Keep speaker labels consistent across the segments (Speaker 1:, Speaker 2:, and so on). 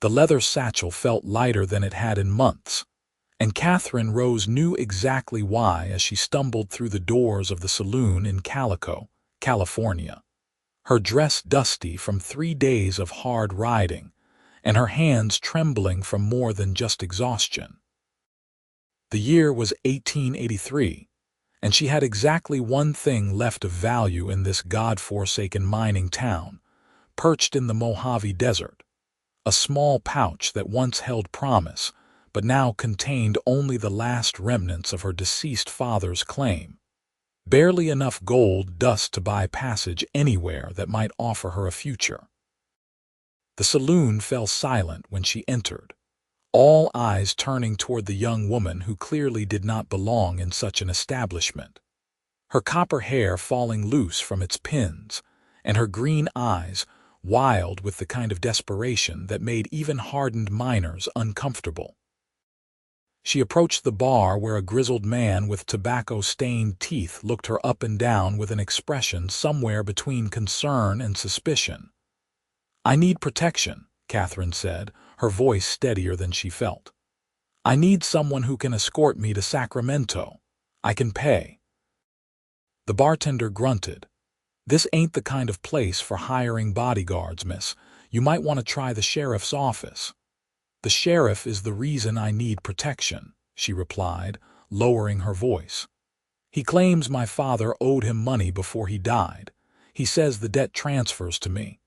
Speaker 1: The leather satchel felt lighter than it had in months, and Katherine Rose knew exactly why as she stumbled through the doors of the saloon in Calico, California. Her dress dusty from 3 days of hard riding, and her hands trembling from more than just exhaustion. The year was 1883, and she had exactly one thing left of value in this God-forsaken mining town, perched in the Mojave Desert, a small pouch that once held promise, but now contained only the last remnants of her deceased father's claim. Barely enough gold dust to buy passage anywhere that might offer her a future. The saloon fell silent when she entered, all eyes turning toward the young woman who clearly did not belong in such an establishment. Her copper hair falling loose from its pins, and her green eyes wild with the kind of desperation that made even hardened miners uncomfortable. She approached the bar where a grizzled man with tobacco-stained teeth looked her up and down with an expression somewhere between concern and suspicion. "I need protection," Katherine said, her voice steadier than she felt. "I need someone who can escort me to Sacramento. I can pay." The bartender grunted. "This ain't the kind of place for hiring bodyguards, miss. You might want to try the sheriff's office." "The sheriff is the reason I need protection," she replied, lowering her voice. "He claims my father owed him money before he died. He says the debt transfers to me.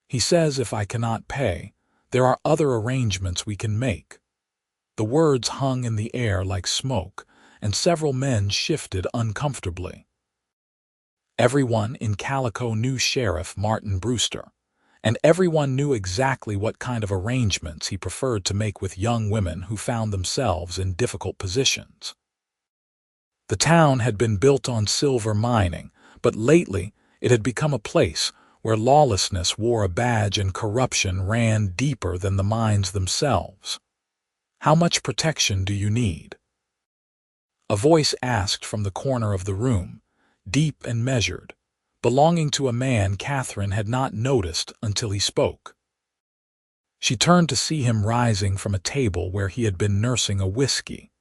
Speaker 1: He says if I cannot pay, there are other arrangements we can make." The words hung in the air like smoke, and several men shifted uncomfortably. Everyone in Calico knew Sheriff Martin Brewster, and everyone knew exactly what kind of arrangements he preferred to make with young women who found themselves in difficult positions. The town had been built on silver mining, but lately it had become a place where lawlessness wore a badge and corruption ran deeper than the mines themselves. "How much protection do you need?" A voice asked from the corner of the room, deep and measured, belonging to a man Katherine had not noticed until he spoke. She turned to see him rising from a table where he had been nursing a whiskey.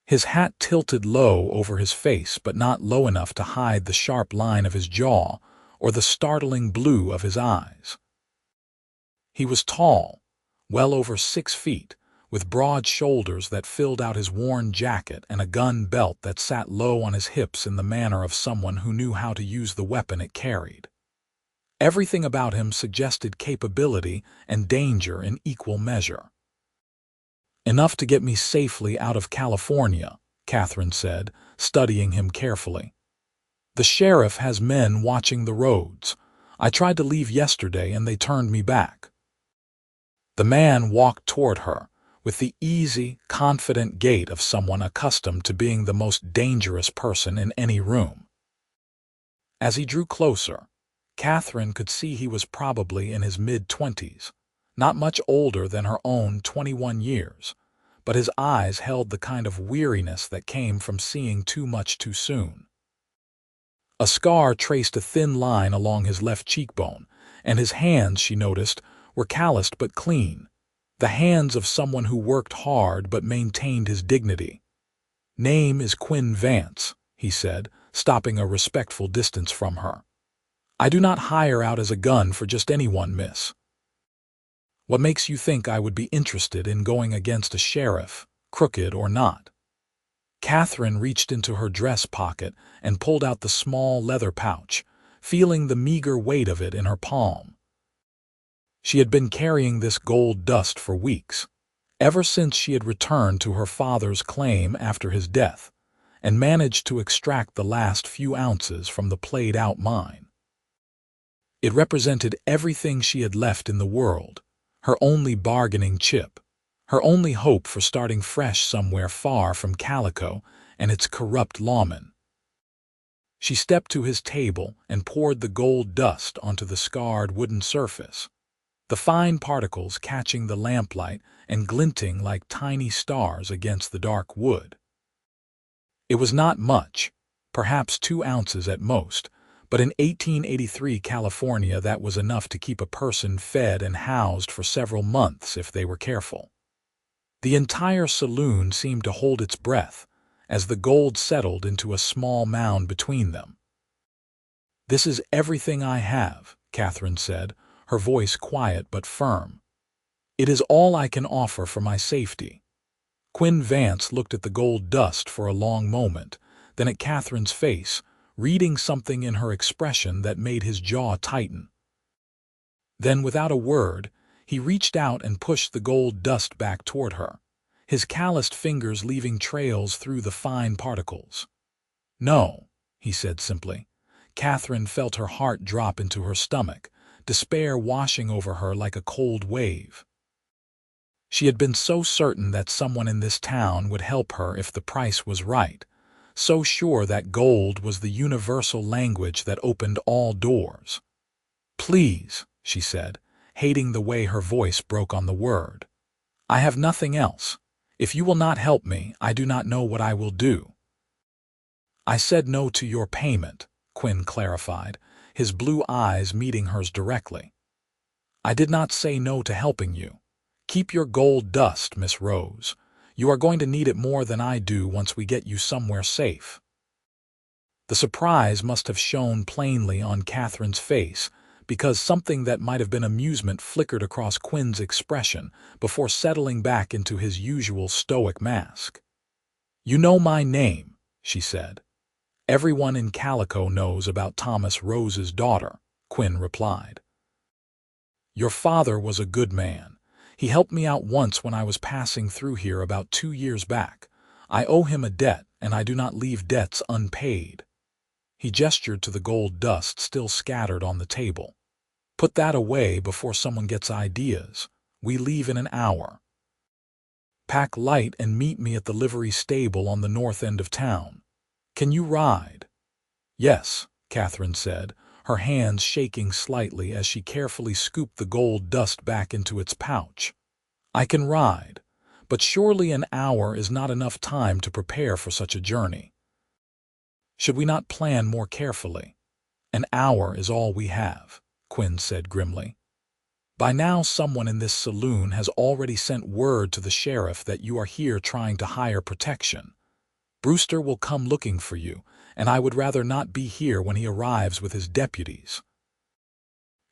Speaker 1: His hat tilted low over his face, but not low enough to hide the sharp line of his jaw or the startling blue of his eyes. He was tall, well over 6 feet, with broad shoulders that filled out his worn jacket and a gun belt that sat low on his hips in the manner of someone who knew how to use the weapon it carried. Everything about him suggested capability and danger in equal measure. "Enough to get me safely out of California," Katherine said, studying him carefully. "The sheriff has men watching the roads. I tried to leave yesterday and they turned me back." The man walked toward her, with the easy, confident gait of someone accustomed to being the most dangerous person in any room. As he drew closer, Katherine could see he was probably in his mid-20s, not much older than her own 21 years, but his eyes held the kind of weariness that came from seeing too much too soon. A scar traced a thin line along his left cheekbone, and his hands, she noticed, were calloused but clean, the hands of someone who worked hard but maintained his dignity. "Name is Quinn Vance," he said, stopping a respectful distance from her. "I do not hire out as a gun for just anyone, miss." "What makes you think I would be interested in going against a sheriff, crooked or not?" Katherine reached into her dress pocket and pulled out the small leather pouch, feeling the meager weight of it in her palm. She had been carrying this gold dust for weeks, ever since she had returned to her father's claim after his death, and managed to extract the last few ounces from the played-out mine. It represented everything she had left in the world, her only bargaining chip, her only hope for starting fresh somewhere far from Calico and its corrupt lawmen. She stepped to his table and poured the gold dust onto the scarred wooden surface, the fine particles catching the lamplight and glinting like tiny stars against the dark wood. It was not much, perhaps 2 ounces at most, But in 1883 California, that was enough to keep a person fed and housed for several months if they were careful. The entire saloon seemed to hold its breath as the gold settled into a small mound between them. "This is everything I have," Katherine said, her voice quiet but firm. "It is all I can offer for my safety." Quinn Vance looked at the gold dust for a long moment, then at Katherine's face, reading something in her expression that made his jaw tighten. Then, without a word, he reached out and pushed the gold dust back toward her, his calloused fingers leaving trails through the fine particles. "No," he said simply. Katherine felt her heart drop into her stomach, despair washing over her like a cold wave. She had been so certain that someone in this town would help her if the price was right, so sure that gold was the universal language that opened all doors. "Please," she said, hating the way her voice broke on the word. "I have nothing else. If you will not help me, I do not know what I will do." "I said no to your payment," Quinn clarified, his blue eyes meeting hers directly. "I did not say no to helping you. Keep your gold dust, Miss Rose. You are going to need it more than I do once we get you somewhere safe." The surprise must have shown plainly on Katherine's face, because something that might have been amusement flickered across Quinn's expression before settling back into his usual stoic mask. "You know my name," she said. "Everyone in Calico knows about Thomas Rose's daughter," Quinn replied. "Your father was a good man. He helped me out once when I was passing through here about 2 years back. I owe him a debt, and I do not leave debts unpaid." He gestured to the gold dust still scattered on the table. "Put that away before someone gets ideas. We leave in an hour. Pack light and meet me at the livery stable on the north end of town. Can you ride?" "Yes," Katherine said, her hands shaking slightly as she carefully scooped the gold dust back into its pouch. "I can ride, but surely an hour is not enough time to prepare for such a journey. Should we not plan more carefully? An hour is all we have," Quinn said grimly. "By now someone in this saloon has already sent word to the sheriff that you are here trying to hire protection. Brewster will come looking for you, and I would rather not be here when he arrives with his deputies."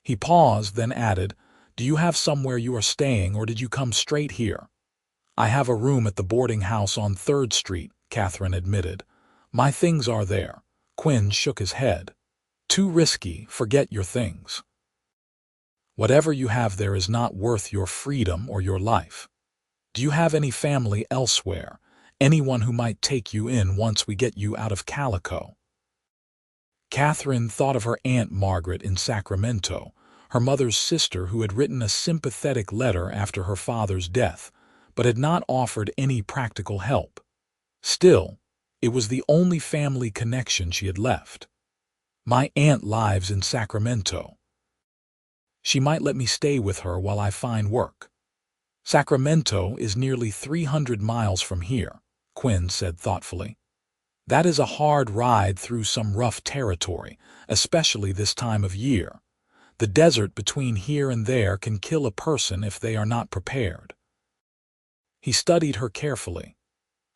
Speaker 1: He paused, then added, "Do you have somewhere you are staying, or did you come straight here?" "I have a room at the boarding house on 3rd Street, Katherine admitted. "My things are there." Quinn shook his head. "Too risky, forget your things. Whatever you have there is not worth your freedom or your life. Do you have any family elsewhere? Anyone who might take you in once we get you out of Calico?" Katherine thought of her Aunt Margaret in Sacramento, her mother's sister who had written a sympathetic letter after her father's death, but had not offered any practical help. Still, it was the only family connection she had left. "My aunt lives in Sacramento. She might let me stay with her while I find work." "Sacramento is nearly 300 miles from here," Quinn said thoughtfully. "That is a hard ride through some rough territory, especially this time of year. The desert between here and there can kill a person if they are not prepared." He studied her carefully.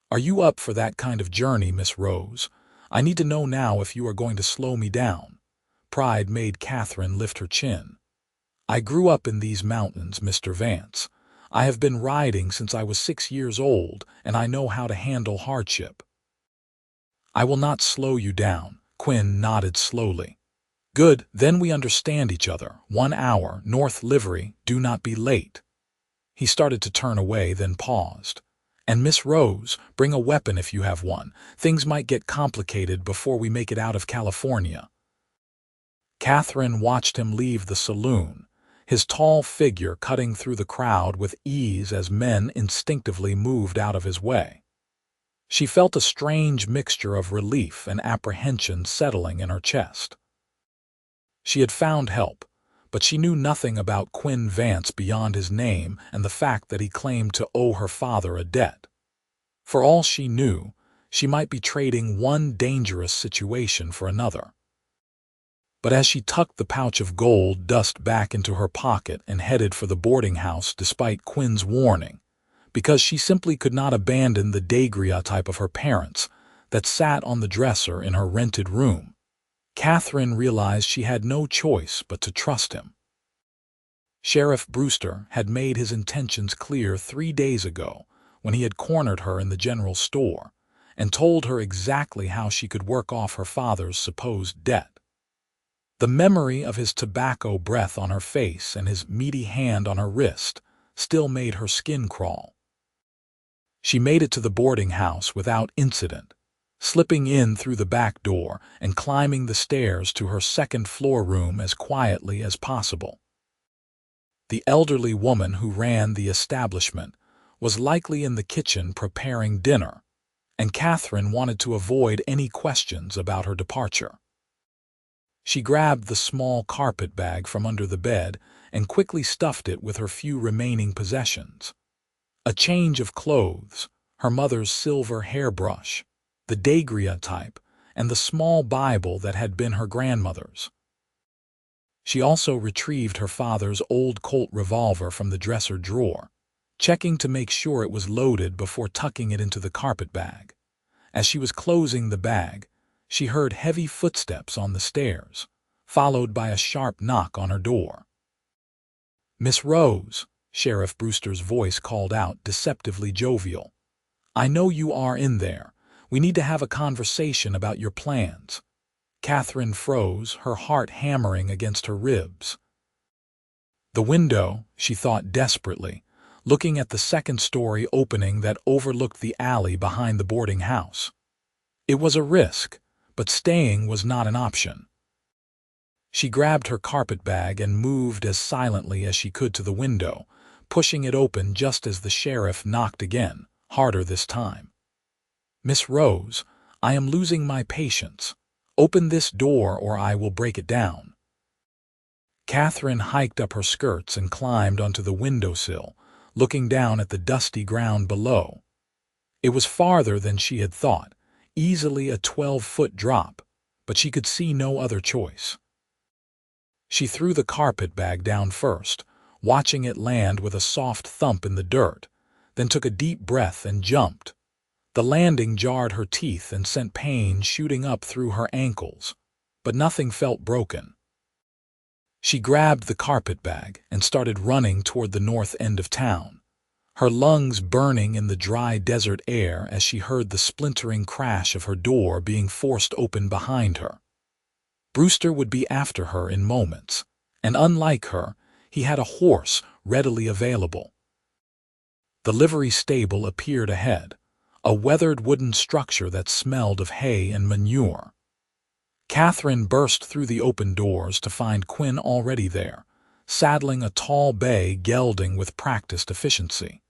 Speaker 1: "Are you up for that kind of journey, Miss Rose? I need to know now if you are going to slow me down." Pride made Katherine lift her chin. "I grew up in these mountains, Mr. Vance. I have been riding since I was 6 years old, and I know how to handle hardship." "I will not slow you down," Quinn nodded slowly. "Good, then we understand each other. 1 hour, North Livery, do not be late." He started to turn away, then paused. "And Miss Rose, bring a weapon if you have one. Things might get complicated before we make it out of California." Katherine watched him leave the saloon, his tall figure cutting through the crowd with ease as men instinctively moved out of his way. She felt a strange mixture of relief and apprehension settling in her chest. She had found help, but she knew nothing about Quinn Vance beyond his name and the fact that he claimed to owe her father a debt. For all she knew, she might be trading one dangerous situation for another. But as she tucked the pouch of gold dust back into her pocket and headed for the boarding house despite Quinn's warning, because she simply could not abandon the daguerreotype of her parents that sat on the dresser in her rented room, Katherine realized she had no choice but to trust him. Sheriff Brewster had made his intentions clear 3 days ago when he had cornered her in the general store and told her exactly how she could work off her father's supposed debt. The memory of his tobacco breath on her face and his meaty hand on her wrist still made her skin crawl. She made it to the boarding house without incident, slipping in through the back door and climbing the stairs to her second-floor room as quietly as possible. The elderly woman who ran the establishment was likely in the kitchen preparing dinner, and Katherine wanted to avoid any questions about her departure. She grabbed the small carpet bag from under the bed and quickly stuffed it with her few remaining possessions. A change of clothes, her mother's silver hairbrush, the daguerreotype, and the small Bible that had been her grandmother's. She also retrieved her father's old Colt revolver from the dresser drawer, checking to make sure it was loaded before tucking it into the carpet bag. As she was closing the bag, she heard heavy footsteps on the stairs, followed by a sharp knock on her door. "Miss Rose," Sheriff Brewster's voice called out, deceptively jovial. "I know you are in there. We need to have a conversation about your plans." Katherine froze, her heart hammering against her ribs. The window, she thought desperately, looking at the second-story opening that overlooked the alley behind the boarding house. It was a risk, but staying was not an option. She grabbed her carpet bag and moved as silently as she could to the window, pushing it open just as the sheriff knocked again, harder this time. "Miss Rose, I am losing my patience. Open this door or I will break it down." Katherine hiked up her skirts and climbed onto the windowsill, looking down at the dusty ground below. It was farther than she had thought, easily a 12-foot drop, but she could see no other choice. She threw the carpet bag down first, watching it land with a soft thump in the dirt, then took a deep breath and jumped. The landing jarred her teeth and sent pain shooting up through her ankles, but nothing felt broken. She grabbed the carpet bag and started running toward the north end of town, her lungs burning in the dry desert air as she heard the splintering crash of her door being forced open behind her. Brewster would be after her in moments, and unlike her, he had a horse readily available. The livery stable appeared ahead, a weathered wooden structure that smelled of hay and manure. Katherine burst through the open doors to find Quinn already there, saddling a tall bay gelding with practiced efficiency.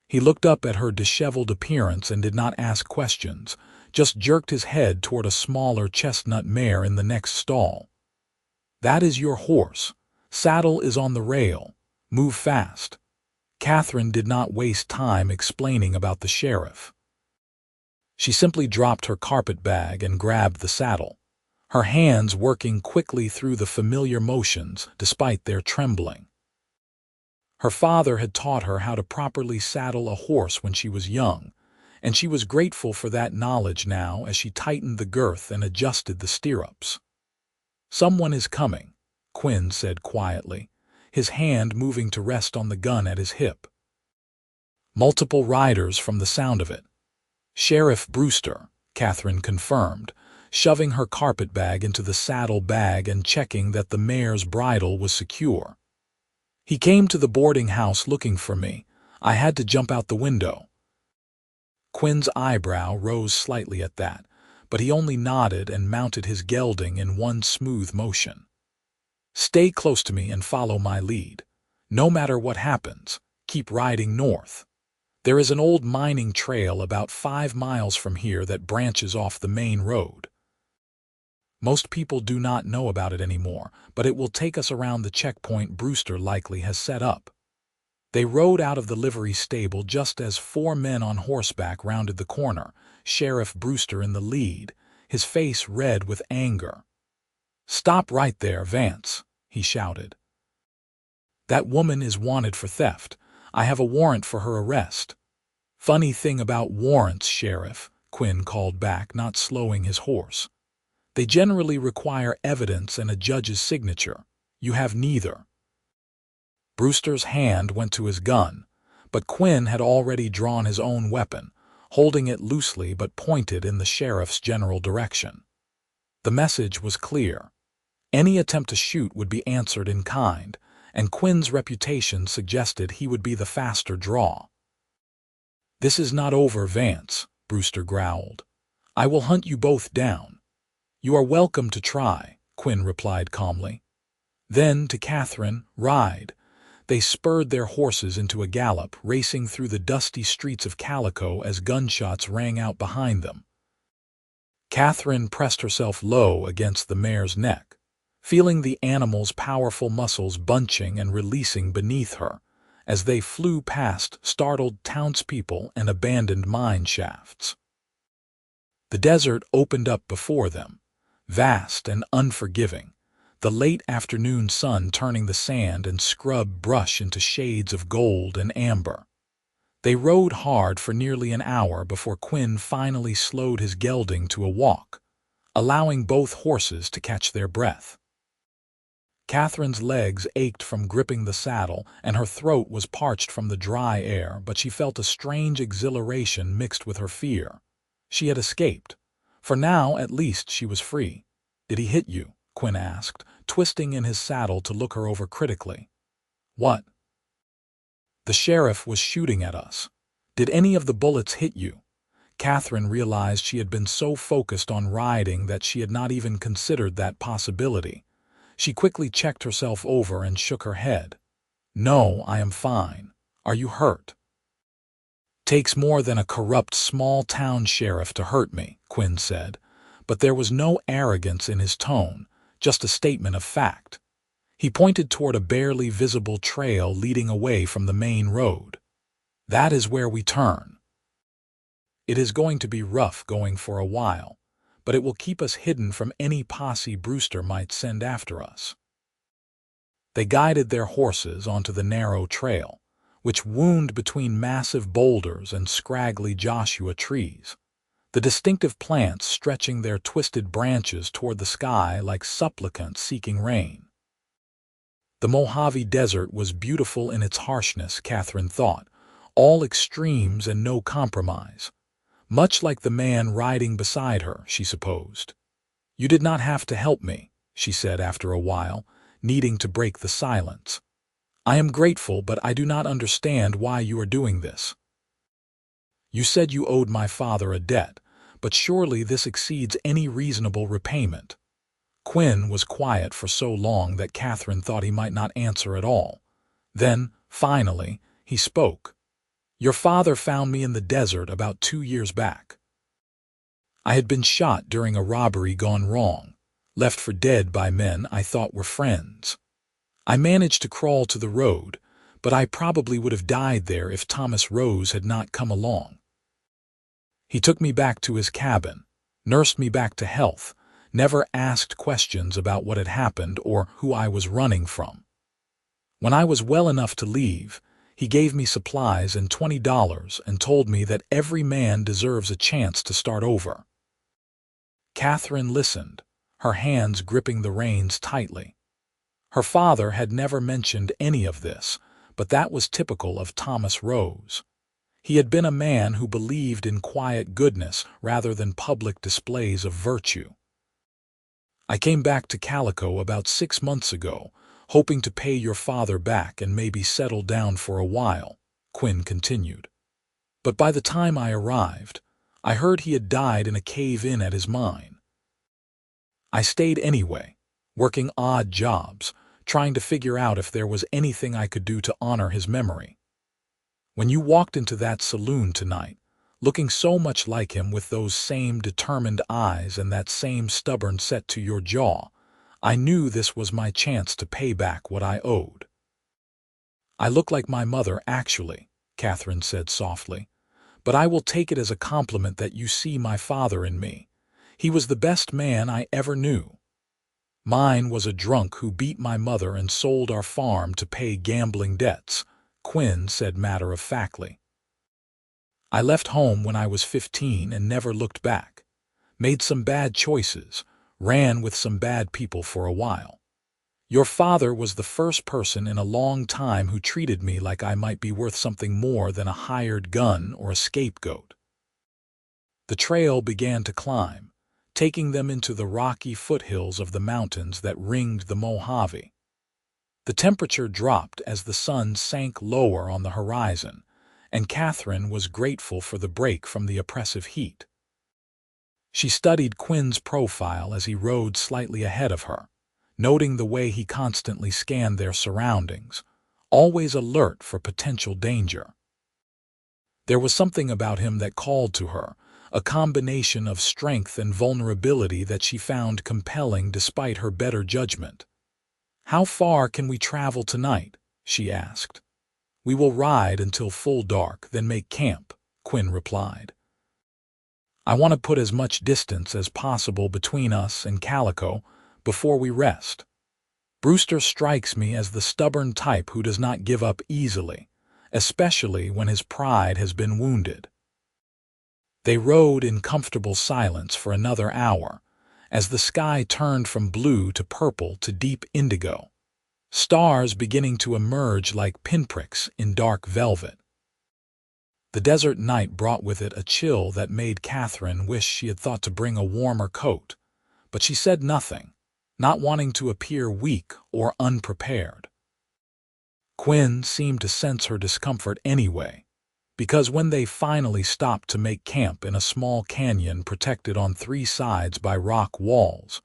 Speaker 1: He looked up at her disheveled appearance and did not ask questions, just jerked his head toward a smaller chestnut mare in the next stall. "That is your horse. Saddle is on the rail. Move fast." Katherine did not waste time explaining about the sheriff. She simply dropped her carpet bag and grabbed the saddle, her hands working quickly through the familiar motions despite their trembling. Her father had taught her how to properly saddle a horse when she was young, and she was grateful for that knowledge now as she tightened the girth and adjusted the stirrups. "Someone is coming," Quinn said quietly, his hand moving to rest on the gun at his hip. "Multiple riders from the sound of it." "Sheriff Brewster," Katherine confirmed, shoving her carpet bag into the saddle bag and checking that the mare's bridle was secure. "He came to the boarding house looking for me. I had to jump out the window." Quinn's eyebrow rose slightly at that, but he only nodded and mounted his gelding in one smooth motion. "Stay close to me and follow my lead. No matter what happens, keep riding north. There is an old mining trail about 5 miles from here that branches off the main road. Most people do not know about it anymore, but it will take us around the checkpoint Brewster likely has set up." They rode out of the livery stable just as 4 men on horseback rounded the corner, Sheriff Brewster in the lead, his face red with anger. "Stop right there, Vance," he shouted. "That woman is wanted for theft. I have a warrant for her arrest." "Funny thing about warrants, Sheriff," Quinn called back, not slowing his horse. "They generally require evidence and a judge's signature. You have neither." Brewster's hand went to his gun, but Quinn had already drawn his own weapon, holding it loosely but pointed in the sheriff's general direction. The message was clear. Any attempt to shoot would be answered in kind, and Quinn's reputation suggested he would be the faster draw. "This is not over, Vance," Brewster growled. "I will hunt you both down." "You are welcome to try," Quinn replied calmly. Then, to Katherine, "Ride." They spurred their horses into a gallop, racing through the dusty streets of Calico as gunshots rang out behind them. Katherine pressed herself low against the mare's neck, feeling the animal's powerful muscles bunching and releasing beneath her as they flew past startled townspeople and abandoned mine shafts. The desert opened up before them, vast and unforgiving, the late afternoon sun turning the sand and scrub brush into shades of gold and amber. They rode hard for nearly an hour before Quinn finally slowed his gelding to a walk, allowing both horses to catch their breath. Katherine's legs ached from gripping the saddle, and her throat was parched from the dry air, but she felt a strange exhilaration mixed with her fear. She had escaped. For now, at least, she was free. "Did he hit you?" Quinn asked, twisting in his saddle to look her over critically. "What?" "The sheriff was shooting at us. Did any of the bullets hit you?" Katherine realized she had been so focused on riding that she had not even considered that possibility. She quickly checked herself over and shook her head. "No, I am fine. Are you hurt?" "Takes more than a corrupt small-town sheriff to hurt me," Quinn said, but there was no arrogance in his tone, just a statement of fact. He pointed toward a barely visible trail leading away from the main road. "That is where we turn. It is going to be rough going for a while, but it will keep us hidden from any posse Brewster might send after us." They guided their horses onto the narrow trail, which wound between massive boulders and scraggly Joshua trees, the distinctive plants stretching their twisted branches toward the sky like supplicants seeking rain. The Mojave Desert was beautiful in its harshness, Katherine thought, all extremes and no compromise. Much like the man riding beside her, she supposed. "You did not have to help me," she said after a while, needing to break the silence. "I am grateful, but I do not understand why you are doing this. You said you owed my father a debt, but surely this exceeds any reasonable repayment." Quinn was quiet for so long that Katherine thought he might not answer at all. Then, finally, he spoke. "Your father found me in the desert about 2 years back. I had been shot during a robbery gone wrong, left for dead by men I thought were friends. I managed to crawl to the road, but I probably would have died there if Thomas Rose had not come along. He took me back to his cabin, nursed me back to health, never asked questions about what had happened or who I was running from. When I was well enough to leave, he gave me supplies and $20 and told me that every man deserves a chance to start over." Katherine listened, her hands gripping the reins tightly. Her father had never mentioned any of this, but that was typical of Thomas Rose. He had been a man who believed in quiet goodness rather than public displays of virtue. "I came back to Calico about 6 months ago, hoping to pay your father back and maybe settle down for a while," Quinn continued. "But by the time I arrived, I heard he had died in a cave-in at his mine. I stayed anyway, working odd jobs, trying to figure out if there was anything I could do to honor his memory. When you walked into that saloon tonight, looking so much like him with those same determined eyes and that same stubborn set to your jaw, I knew this was my chance to pay back what I owed." "I look like my mother, actually," Katherine said softly, "but I will take it as a compliment that you see my father in me. He was the best man I ever knew." Mine was a drunk who beat my mother and sold our farm to pay gambling debts, Quinn said matter-of-factly. I left home when I was 15 and never looked back. Made some bad choices, ran with some bad people for a while. Your father was the first person in a long time who treated me like I might be worth something more than a hired gun or a scapegoat. The trail began to climb, taking them into the rocky foothills of the mountains that ringed the Mojave. The temperature dropped as the sun sank lower on the horizon, and Katherine was grateful for the break from the oppressive heat. She studied Quinn's profile as he rode slightly ahead of her, noting the way he constantly scanned their surroundings, always alert for potential danger. There was something about him that called to her, a combination of strength and vulnerability that she found compelling despite her better judgment. "How far can we travel tonight?" she asked. "We will ride until full dark, then make camp," Quinn replied. "I want to put as much distance as possible between us and Calico before we rest. Brewster strikes me as the stubborn type who does not give up easily, especially when his pride has been wounded." They rode in comfortable silence for another hour, as the sky turned from blue to purple to deep indigo, stars beginning to emerge like pinpricks in dark velvet. The desert night brought with it a chill that made Katherine wish she had thought to bring a warmer coat, but she said nothing, not wanting to appear weak or unprepared. Quinn seemed to sense her discomfort anyway, because when they finally stopped to make camp in a small canyon protected on 3 sides by rock walls,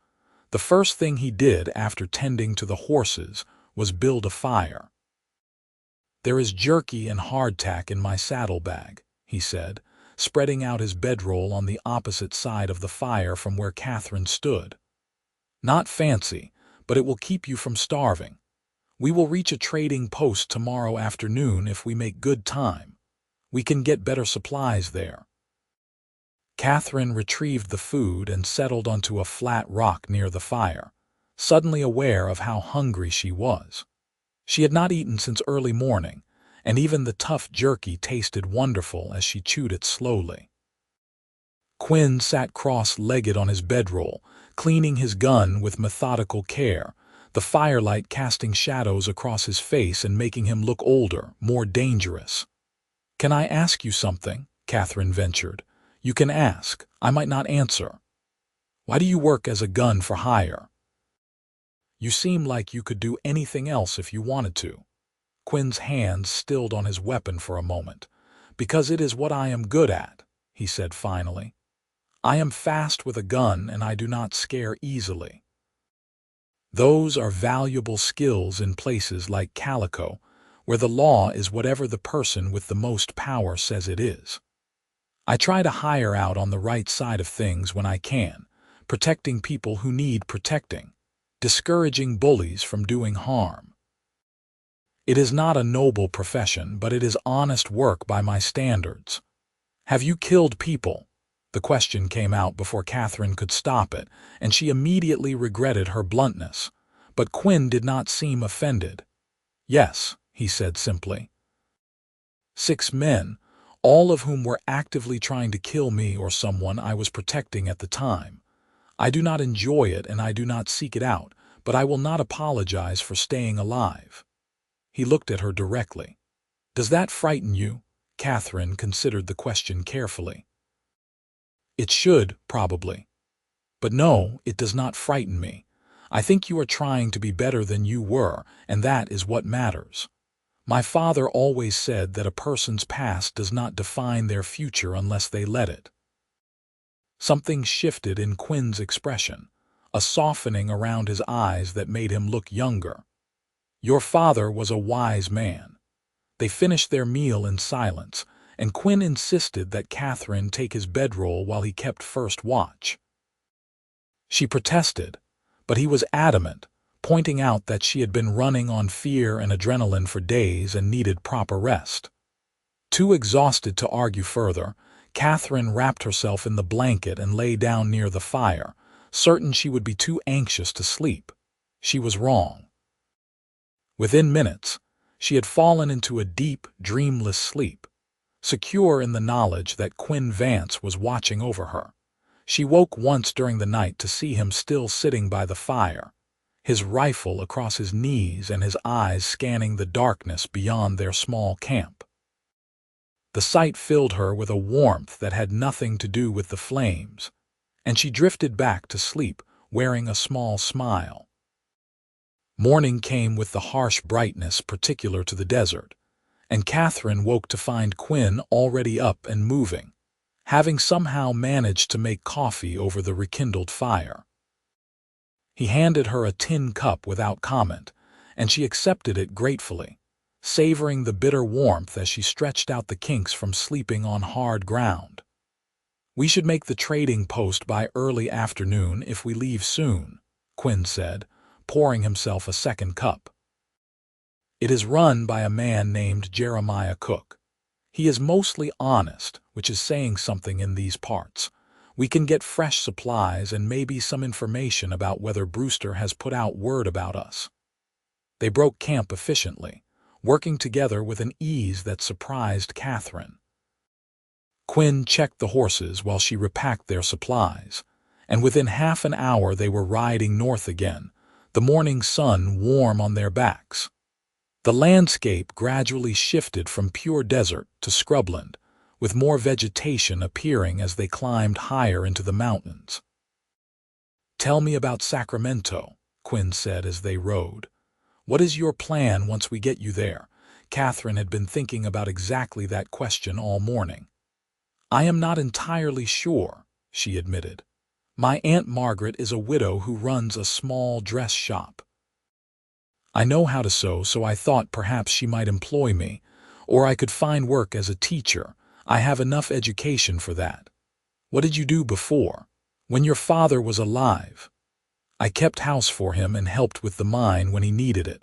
Speaker 1: the first thing he did after tending to the horses was build a fire. "There is jerky and hardtack in my saddlebag," he said, spreading out his bedroll on the opposite side of the fire from where Katherine stood. "Not fancy, but it will keep you from starving. We will reach a trading post tomorrow afternoon if we make good time. We can get better supplies there." Katherine retrieved the food and settled onto a flat rock near the fire, suddenly aware of how hungry she was. She had not eaten since early morning, and even the tough jerky tasted wonderful as she chewed it slowly. Quinn sat cross-legged on his bedroll, cleaning his gun with methodical care, the firelight casting shadows across his face and making him look older, more dangerous. "Can I ask you something?" Katherine ventured. "You can ask. I might not answer. Why do you work as a gun for hire? You seem like you could do anything else if you wanted to." Quinn's hands stilled on his weapon for a moment. "Because it is what I am good at," he said finally. "I am fast with a gun and I do not scare easily. Those are valuable skills in places like Calico, where the law is whatever the person with the most power says it is. I try to hire out on the right side of things when I can, protecting people who need protecting, discouraging bullies from doing harm. It is not a noble profession, but it is honest work by my standards." "Have you killed people?" The question came out before Katherine could stop it, and she immediately regretted her bluntness. But Quinn did not seem offended. "Yes," he said simply. 6 men, all of whom were actively trying to kill me or someone I was protecting at the time. I do not enjoy it and I do not seek it out, but I will not apologize for staying alive." He looked at her directly. "Does that frighten you?" Katherine considered the question carefully. "It should, probably. But no, it does not frighten me. I think you are trying to be better than you were, and that is what matters. My father always said that a person's past does not define their future unless they let it." Something shifted in Quinn's expression, a softening around his eyes that made him look younger. "Your father was a wise man." They finished their meal in silence, and Quinn insisted that Katherine take his bedroll while he kept first watch. She protested, but he was adamant, pointing out that she had been running on fear and adrenaline for days and needed proper rest. Too exhausted to argue further, Katherine wrapped herself in the blanket and lay down near the fire, certain she would be too anxious to sleep. She was wrong. Within minutes, she had fallen into a deep, dreamless sleep, secure in the knowledge that Quinn Vance was watching over her. She woke once during the night to see him still sitting by the fire, his rifle across his knees and his eyes scanning the darkness beyond their small camp. The sight filled her with a warmth that had nothing to do with the flames, and she drifted back to sleep wearing a small smile. Morning came with the harsh brightness particular to the desert, and Katherine woke to find Quinn already up and moving, having somehow managed to make coffee over the rekindled fire. He handed her a tin cup without comment, and she accepted it gratefully, savoring the bitter warmth as she stretched out the kinks from sleeping on hard ground. "We should make the trading post by early afternoon if we leave soon," Quinn said, pouring himself a second cup. "It is run by a man named Jeremiah Cook. He is mostly honest, which is saying something in these parts. We can get fresh supplies and maybe some information about whether Brewster has put out word about us." They broke camp efficiently, working together with an ease that surprised Katherine. Quinn checked the horses while she repacked their supplies, and within half an hour they were riding north again, the morning sun warm on their backs. The landscape gradually shifted from pure desert to scrubland, with more vegetation appearing as they climbed higher into the mountains. "Tell me about Sacramento," Quinn said as they rode. "What is your plan once we get you there?" Katherine had been thinking about exactly that question all morning. "I am not entirely sure," she admitted. "My Aunt Margaret is a widow who runs a small dress shop. I know how to sew, so I thought perhaps she might employ me, or I could find work as a teacher. I have enough education for that." "What did you do before, when your father was alive?" "I kept house for him and helped with the mine when he needed it.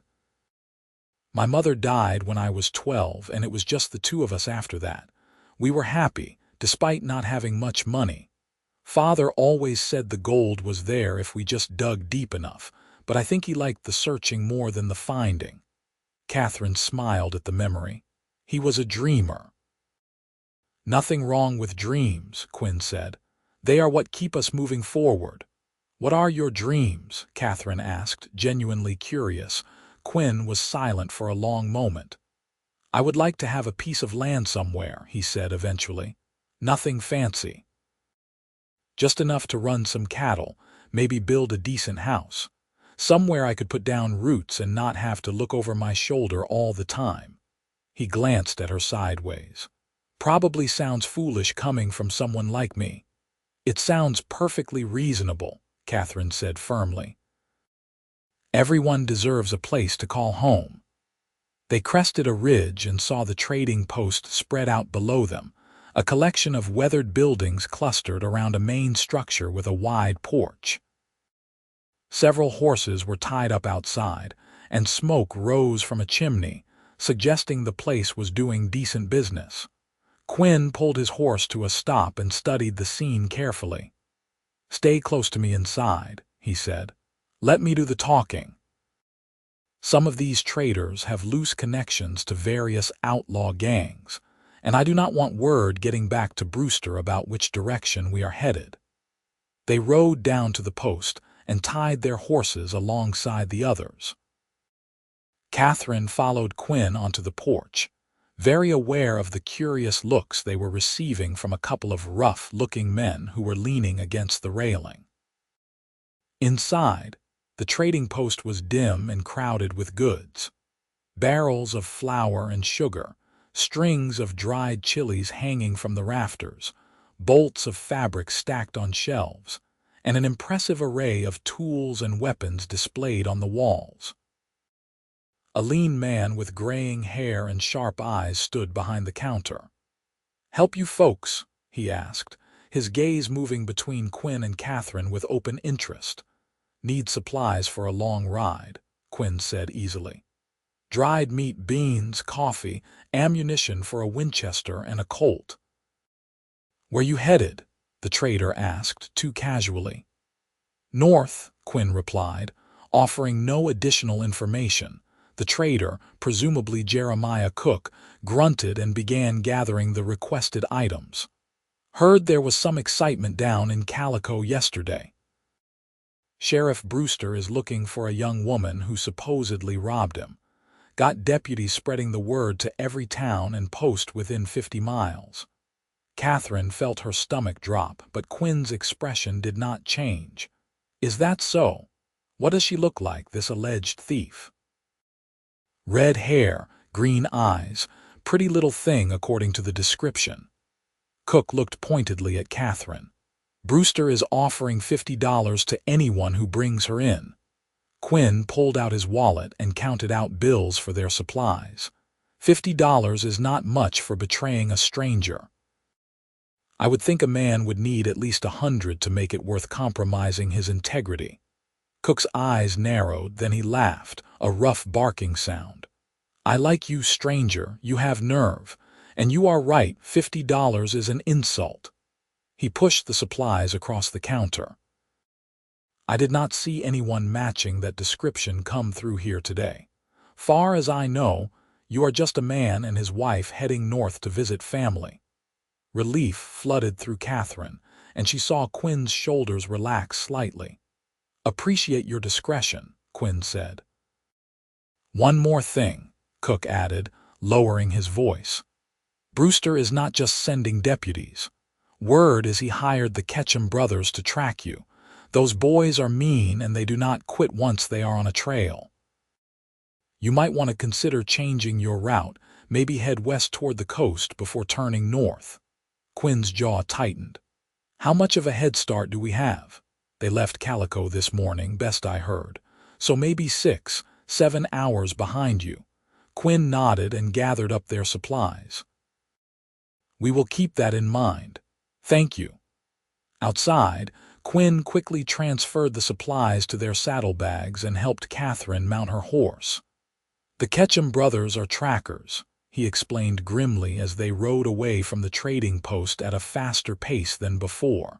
Speaker 1: My mother died when I was 12, and it was just the two of us after that. We were happy, despite not having much money. Father always said the gold was there if we just dug deep enough, but I think he liked the searching more than the finding." Katherine smiled at the memory. "He was a dreamer." "Nothing wrong with dreams," Quinn said. "They are what keep us moving forward." "What are your dreams?" Katherine asked, genuinely curious. Quinn was silent for a long moment. "I would like to have a piece of land somewhere," he said eventually. "Nothing fancy. Just enough to run some cattle, maybe build a decent house. Somewhere I could put down roots and not have to look over my shoulder all the time." He glanced at her sideways. "Probably sounds foolish coming from someone like me." "It sounds perfectly reasonable," Katherine said firmly. "Everyone deserves a place to call home." They crested a ridge and saw the trading post spread out below them, a collection of weathered buildings clustered around a main structure with a wide porch. Several horses were tied up outside, and smoke rose from a chimney, suggesting the place was doing decent business. Quinn pulled his horse to a stop and studied the scene carefully. "Stay close to me inside," he said. "Let me do the talking. Some of these traders have loose connections to various outlaw gangs, and I do not want word getting back to Brewster about which direction we are headed." They rode down to the post and tied their horses alongside the others. Katherine followed Quinn onto the porch, very aware of the curious looks they were receiving from a couple of rough-looking men who were leaning against the railing. Inside, the trading post was dim and crowded with goods. Barrels of flour and sugar, strings of dried chilies hanging from the rafters, bolts of fabric stacked on shelves, and an impressive array of tools and weapons displayed on the walls. A lean man with graying hair and sharp eyes stood behind the counter. "Help you folks?" he asked, his gaze moving between Quinn and Katherine with open interest. "Need supplies for a long ride," Quinn said easily. "Dried meat, beans, coffee, ammunition for a Winchester and a Colt." "Where you headed?" the trader asked, too casually. North, Quinn replied, offering no additional information. The trader, presumably Jeremiah Cook, grunted and began gathering the requested items. Heard there was some excitement down in Calico yesterday. Sheriff Brewster is looking for a young woman who supposedly robbed him. Got deputies spreading the word to every town and post within 50 miles. Katherine felt her stomach drop, but Quinn's expression did not change. Is that so? What does she look like, this alleged thief? Red hair, green eyes, pretty little thing according to the description. Cook looked pointedly at Katherine. Brewster is offering $50 to anyone who brings her in. Quinn pulled out his wallet and counted out bills for their supplies. $50 is not much for betraying a stranger. I would think a man would need at least 100 to make it worth compromising his integrity. Cook's eyes narrowed, then he laughed, a rough barking sound. I like you, stranger, you have nerve. And you are right, $50 is an insult. He pushed the supplies across the counter. I did not see anyone matching that description come through here today. Far as I know, you are just a man and his wife heading north to visit family. Relief flooded through Katherine, and she saw Quinn's shoulders relax slightly. Appreciate your discretion, Quinn said. One more thing, Cook added, lowering his voice. Brewster is not just sending deputies. Word is he hired the Ketchum brothers to track you. Those boys are mean and they do not quit once they are on a trail. You might want to consider changing your route, maybe head west toward the coast before turning north. Quinn's jaw tightened. How much of a head start do we have? They left Calico this morning, best I heard. So maybe 6, 7 hours behind you. Quinn nodded and gathered up their supplies. We will keep that in mind. Thank you. Outside, Quinn quickly transferred the supplies to their saddlebags and helped Katherine mount her horse. The Ketchum brothers are trackers, he explained grimly as they rode away from the trading post at a faster pace than before.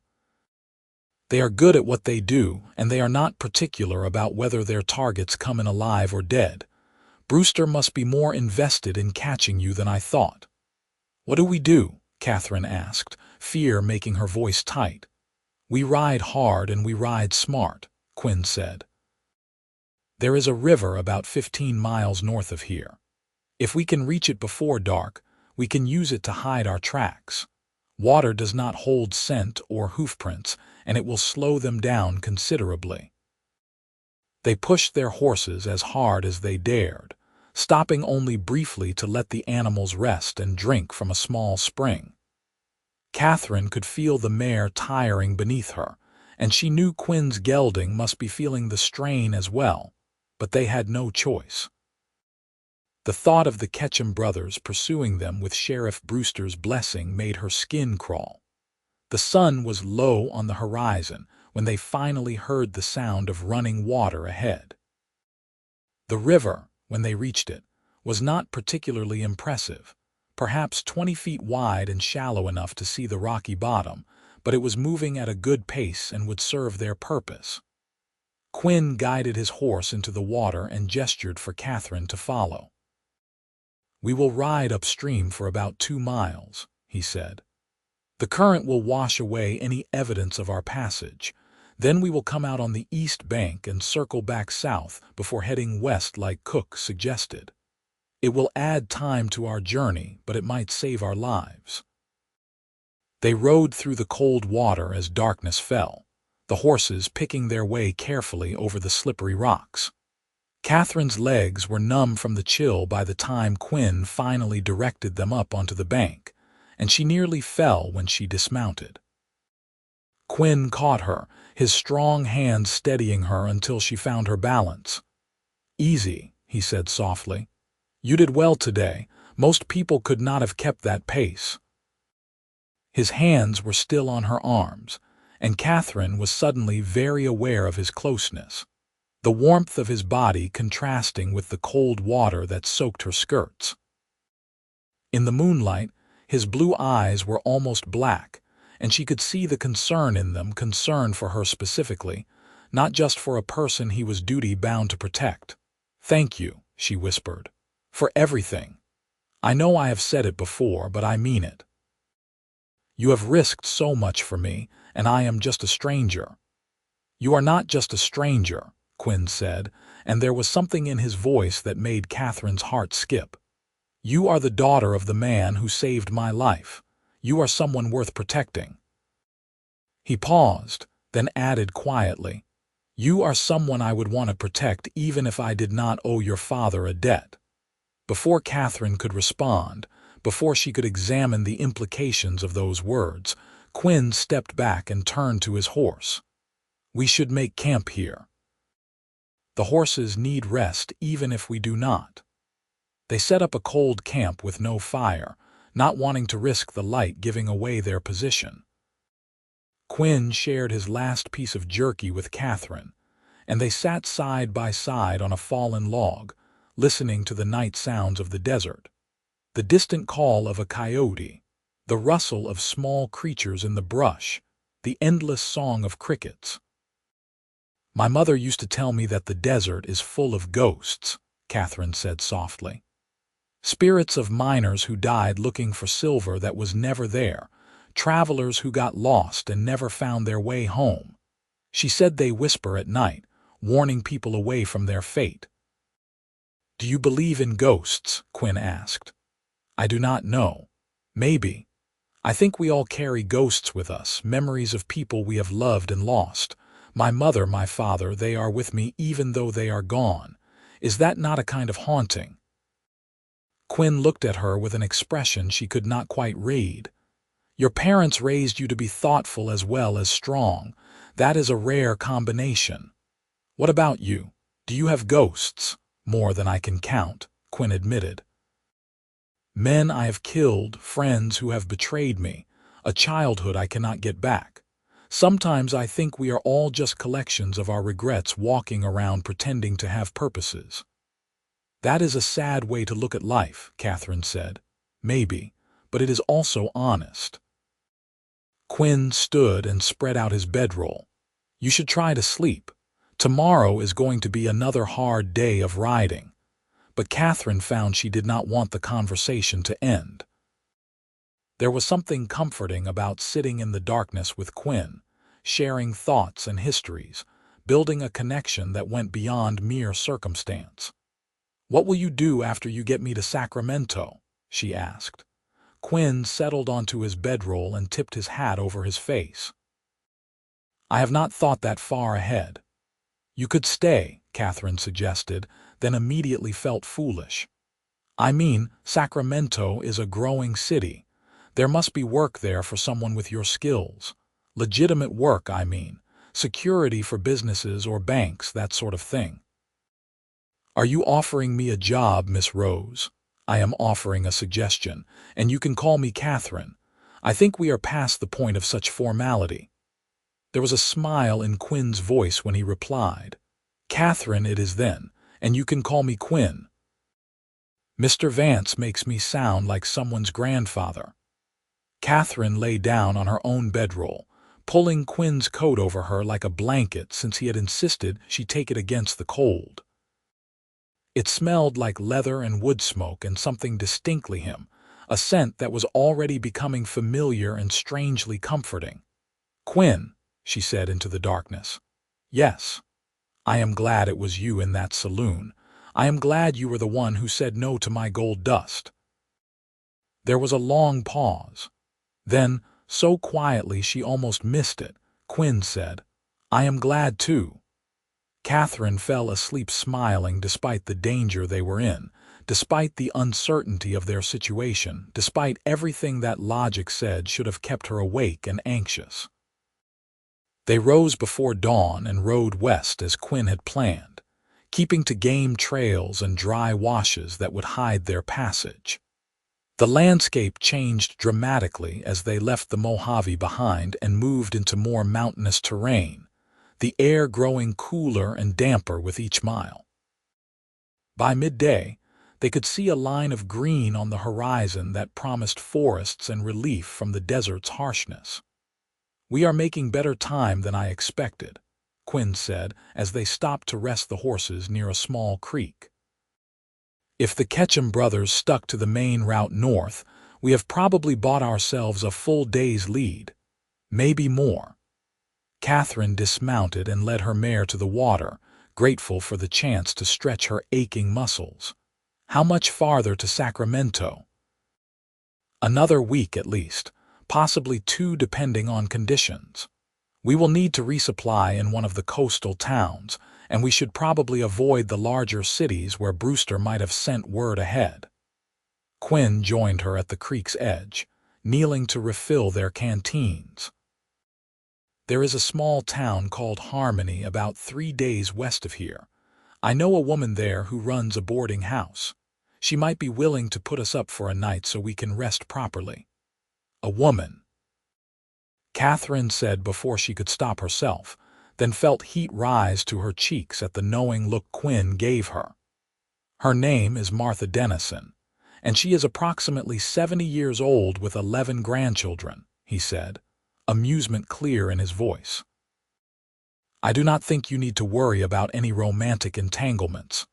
Speaker 1: They are good at what they do, and they are not particular about whether their targets come in alive or dead. Brewster must be more invested in catching you than I thought. What do we do? Katherine asked, fear making her voice tight. We ride hard and we ride smart, Quinn said. There is a river about 15 miles north of here. If we can reach it before dark, we can use it to hide our tracks. Water does not hold scent or hoofprints, and it will slow them down considerably. They pushed their horses as hard as they dared, stopping only briefly to let the animals rest and drink from a small spring. Katherine could feel the mare tiring beneath her, and she knew Quinn's gelding must be feeling the strain as well, but they had no choice. The thought of the Ketchum brothers pursuing them with Sheriff Brewster's blessing made her skin crawl. The sun was low on the horizon when they finally heard the sound of running water ahead. The river, when they reached it, was not particularly impressive, perhaps 20 feet wide and shallow enough to see the rocky bottom, but it was moving at a good pace and would serve their purpose. Quinn guided his horse into the water and gestured for Katherine to follow. We will ride upstream for about 2 miles, he said. The current will wash away any evidence of our passage. Then we will come out on the east bank and circle back south before heading west like Cook suggested. It will add time to our journey, but it might save our lives. They rode through the cold water as darkness fell, the horses picking their way carefully over the slippery rocks. Katherine's legs were numb from the chill by the time Quinn finally directed them up onto the bank, and she nearly fell when she dismounted. Quinn caught her, his strong hands steadying her until she found her balance. Easy, he said softly. You did well today. Most people could not have kept that pace. His hands were still on her arms, and Katherine was suddenly very aware of his closeness, the warmth of his body contrasting with the cold water that soaked her skirts. In the moonlight, his blue eyes were almost black, and she could see the concern in them, concern for her specifically, not just for a person he was duty-bound to protect. "Thank you," she whispered, "for everything. I know I have said it before, but I mean it. You have risked so much for me, and I am just a stranger." "You are not just a stranger," Quinn said, and there was something in his voice that made Catherine's heart skip. "You are the daughter of the man who saved my life. You are someone worth protecting." He paused, then added quietly, "You are someone I would want to protect even if I did not owe your father a debt." Before Catherine could respond, before she could examine the implications of those words, Quinn stepped back and turned to his horse. "We should make camp here. The horses need rest even if we do not." They set up a cold camp with no fire, not wanting to risk the light giving away their position. Quinn shared his last piece of jerky with Catherine, and they sat side by side on a fallen log, listening to the night sounds of the desert. The distant call of a coyote, the rustle of small creatures in the brush, the endless song of crickets. "My mother used to tell me that the desert is full of ghosts," Catherine said softly. "Spirits of miners who died looking for silver that was never there, travelers who got lost and never found their way home. She said they whisper at night, warning people away from their fate." "Do you believe in ghosts?" Quinn asked. "I do not know. Maybe. I think we all carry ghosts with us, memories of people we have loved and lost. My mother, my father, they are with me even though they are gone. Is that not a kind of haunting?" Quinn looked at her with an expression she could not quite read. "Your parents raised you to be thoughtful as well as strong. That is a rare combination. What about you? Do you have ghosts?" "More than I can count," Quinn admitted. "Men I have killed, friends who have betrayed me, a childhood I cannot get back. Sometimes I think we are all just collections of our regrets walking around pretending to have purposes." "That is a sad way to look at life," Catherine said. "Maybe, but it is also honest." Quinn stood and spread out his bedroll. "You should try to sleep. Tomorrow is going to be another hard day of riding." But Catherine found she did not want the conversation to end. There was something comforting about sitting in the darkness with Quinn, sharing thoughts and histories, building a connection that went beyond mere circumstance. "What will you do after you get me to Sacramento?" she asked. Quinn settled onto his bedroll and tipped his hat over his face. "I have not thought that far ahead." "You could stay," Catherine suggested, then immediately felt foolish. "I mean, Sacramento is a growing city. There must be work there for someone with your skills. Legitimate work, I mean. Security for businesses or banks, that sort of thing." "Are you offering me a job, Miss Rose?" "I am offering a suggestion, and you can call me Catherine. I think we are past the point of such formality." There was a smile in Quinn's voice when he replied, "Catherine it is then, and you can call me Quinn. Mr. Vance makes me sound like someone's grandfather." Catherine lay down on her own bedroll, pulling Quinn's coat over her like a blanket since he had insisted she take it against the cold. It smelled like leather and wood smoke and something distinctly him, a scent that was already becoming familiar and strangely comforting. "Quinn," she said into the darkness. "Yes. I am glad it was you in that saloon. I am glad you were the one who said no to my gold dust." There was a long pause. Then, so quietly she almost missed it, Quinn said, "I am glad too." Catherine fell asleep smiling despite the danger they were in, despite the uncertainty of their situation, despite everything that logic said should have kept her awake and anxious. They rose before dawn and rode west as Quinn had planned, keeping to game trails and dry washes that would hide their passage. The landscape changed dramatically as they left the Mojave behind and moved into more mountainous terrain, the air growing cooler and damper with each mile. By midday, they could see a line of green on the horizon that promised forests and relief from the desert's harshness. "We are making better time than I expected," Quinn said as they stopped to rest the horses near a small creek. If the Ketchum brothers stuck to the main route north, we have probably bought ourselves a full day's lead, maybe more. Katherine dismounted and led her mare to the water, grateful for the chance to stretch her aching muscles. How much farther to Sacramento? Another week at least, possibly 2 depending on conditions. We will need to resupply in one of the coastal towns, and we should probably avoid the larger cities where Brewster might have sent word ahead. Quinn joined her at the creek's edge, kneeling to refill their canteens. There is a small town called Harmony about 3 days west of here. I know a woman there who runs a boarding house. She might be willing to put us up for a night so we can rest properly. A woman, Katherine said before she could stop herself, then felt heat rise to her cheeks at the knowing look Quinn gave her. Her name is Martha Dennison, and she is approximately 70 years old with 11 grandchildren, he said, amusement clear in his voice. I do not think you need to worry about any romantic entanglements.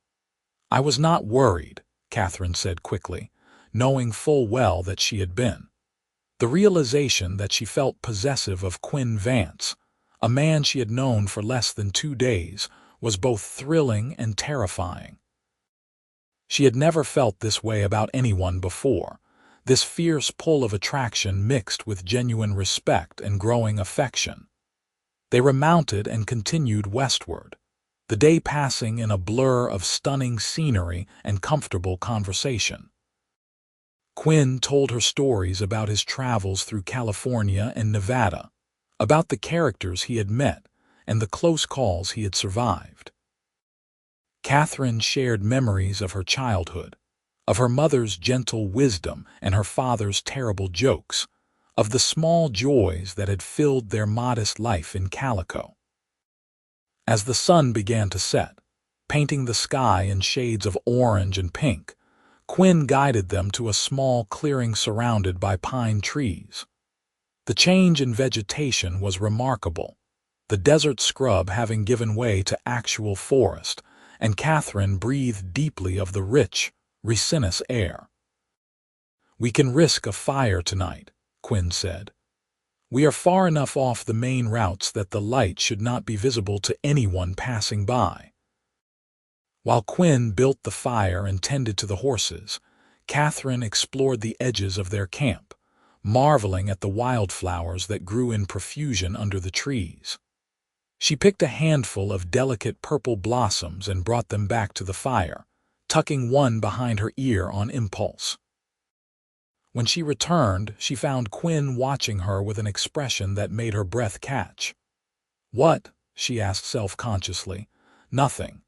Speaker 1: I was not worried, Katherine said quickly, knowing full well that she had been. The realization that she felt possessive of Quinn Vance, a man she had known for less than 2 days, was both thrilling and terrifying. She had never felt this way about anyone before, this fierce pull of attraction mixed with genuine respect and growing affection. They remounted and continued westward, the day passing in a blur of stunning scenery and comfortable conversation. Quinn told her stories about his travels through California and Nevada, about the characters he had met and the close calls he had survived. Katherine shared memories of her childhood, of her mother's gentle wisdom and her father's terrible jokes, of the small joys that had filled their modest life in Calico. As the sun began to set, painting the sky in shades of orange and pink, Quinn guided them to a small clearing surrounded by pine trees. The change in vegetation was remarkable, the desert scrub having given way to actual forest, and Katherine breathed deeply of the rich, resinous air. We can risk a fire tonight, Quinn said. We are far enough off the main routes that the light should not be visible to anyone passing by. While Quinn built the fire and tended to the horses, Katherine explored the edges of their camp, marveling at the wildflowers that grew in profusion under the trees. She picked a handful of delicate purple blossoms and brought them back to the fire, tucking one behind her ear on impulse. When she returned, she found Quinn watching her with an expression that made her breath catch. "What?" she asked self-consciously. "Nothing.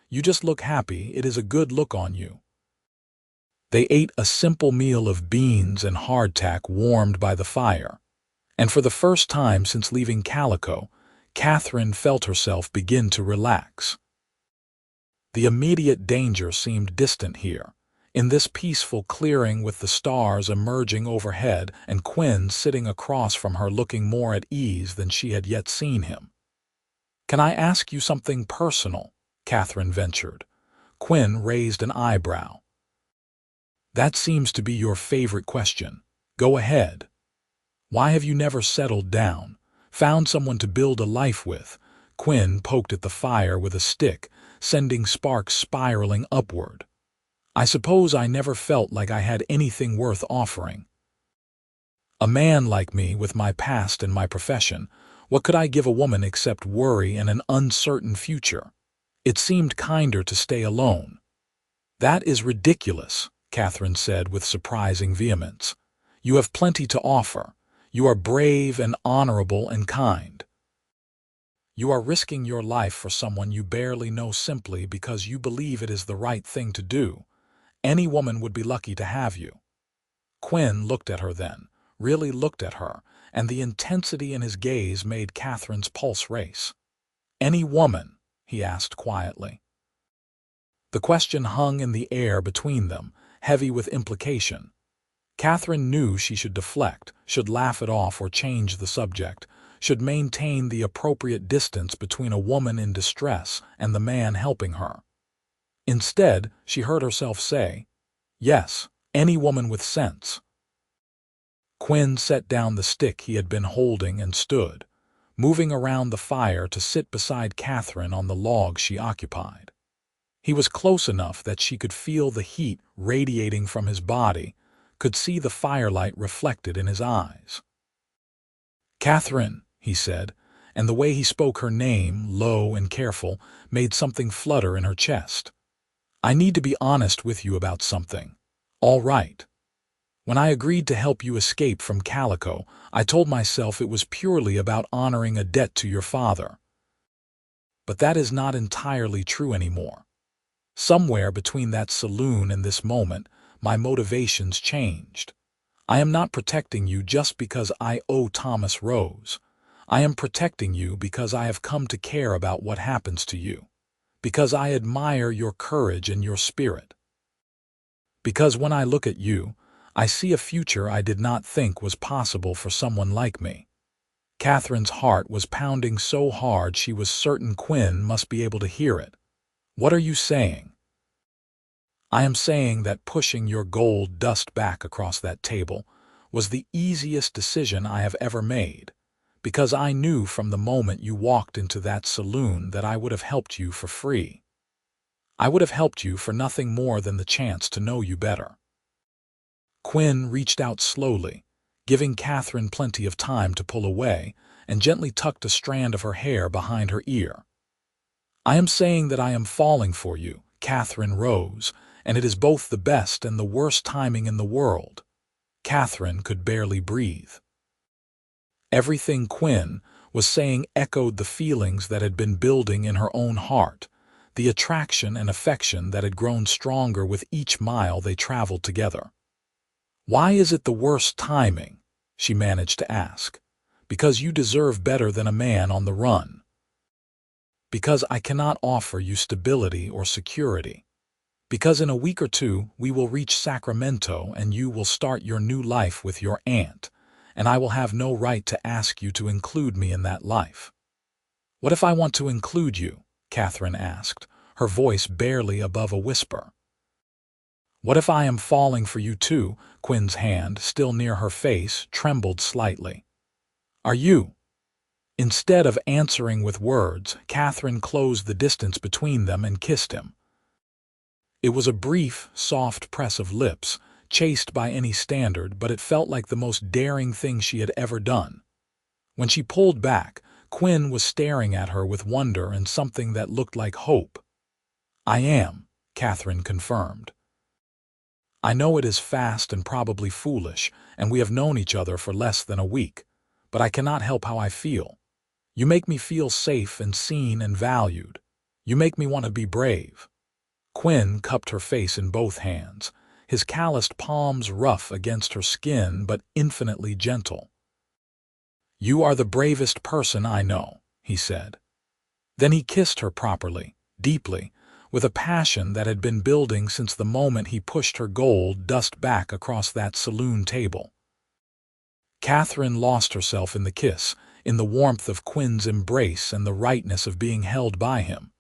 Speaker 1: You just look happy. It is a good look on you." They ate a simple meal of beans and hardtack warmed by the fire, and for the first time since leaving Calico, Katherine felt herself begin to relax. The immediate danger seemed distant here, in this peaceful clearing with the stars emerging overhead and Quinn sitting across from her looking more at ease than she had yet seen him. "Can I ask you something personal?" Katherine ventured. Quinn raised an eyebrow. "That seems to be your favorite question. Go ahead. Why have you never settled down, found someone to build a life with?" Quinn poked at the fire with a stick, sending sparks spiraling upward. "I suppose I never felt like I had anything worth offering. A man like me, with my past and my profession, what could I give a woman except worry and an uncertain future? It seemed kinder to stay alone." "That is ridiculous," Katherine said with surprising vehemence. "You have plenty to offer. You are brave and honorable and kind. You are risking your life for someone you barely know simply because you believe it is the right thing to do. Any woman would be lucky to have you." Quinn looked at her then, really looked at her, and the intensity in his gaze made Katherine's pulse race. "Any woman?" he asked quietly. The question hung in the air between them, heavy with implication. Katherine knew she should deflect, should laugh it off or change the subject, should maintain the appropriate distance between a woman in distress and the man helping her. Instead, she heard herself say, "Yes, any woman with sense." Quinn set down the stick he had been holding and stood, moving around the fire to sit beside Katherine on the log she occupied. He was close enough that she could feel the heat radiating from his body, could see the firelight reflected in his eyes. "Katherine," he said, and the way he spoke her name, low and careful, made something flutter in her chest. "I need to be honest with you about something. All right. When I agreed to help you escape from Calico, I told myself it was purely about honoring a debt to your father. But that is not entirely true anymore. Somewhere between that saloon and this moment, my motivations changed. I am not protecting you just because I owe Thomas Rose. I am protecting you because I have come to care about what happens to you. Because I admire your courage and your spirit. Because when I look at you, I see a future I did not think was possible for someone like me." Katherine's heart was pounding so hard she was certain Quinn must be able to hear it. "What are you saying?" "I am saying that pushing your gold dust back across that table was the easiest decision I have ever made, because I knew from the moment you walked into that saloon that I would have helped you for free. I would have helped you for nothing more than the chance to know you better." Quinn reached out slowly, giving Katherine plenty of time to pull away, and gently tucked a strand of her hair behind her ear. "I am saying that I am falling for you, Katherine Rose, and it is both the best and the worst timing in the world." Katherine could barely breathe. Everything Quinn was saying echoed the feelings that had been building in her own heart, the attraction and affection that had grown stronger with each mile they traveled together. "Why is it the worst timing?" she managed to ask. "Because you deserve better than a man on the run. Because I cannot offer you stability or security. Because in a week or two we will reach Sacramento and you will start your new life with your aunt, and I will have no right to ask you to include me in that life." "What if I want to include you?" Katherine asked, her voice barely above a whisper. "What if I am falling for you too?" Quinn's hand, still near her face, trembled slightly. "Are you?" Instead of answering with words, Katherine closed the distance between them and kissed him. It was a brief, soft press of lips, chaste by any standard, but it felt like the most daring thing she had ever done. When she pulled back, Quinn was staring at her with wonder and something that looked like hope. "I am," Katherine confirmed. "I know it is fast and probably foolish, and we have known each other for less than a week, but I cannot help how I feel. You make me feel safe and seen and valued. You make me want to be brave." Quinn cupped her face in both hands, his calloused palms rough against her skin but infinitely gentle. "You are the bravest person I know," he said. Then he kissed her properly, deeply, with a passion that had been building since the moment he pushed her gold dust back across that saloon table. Katherine lost herself in the kiss, in the warmth of Quinn's embrace and the rightness of being held by him.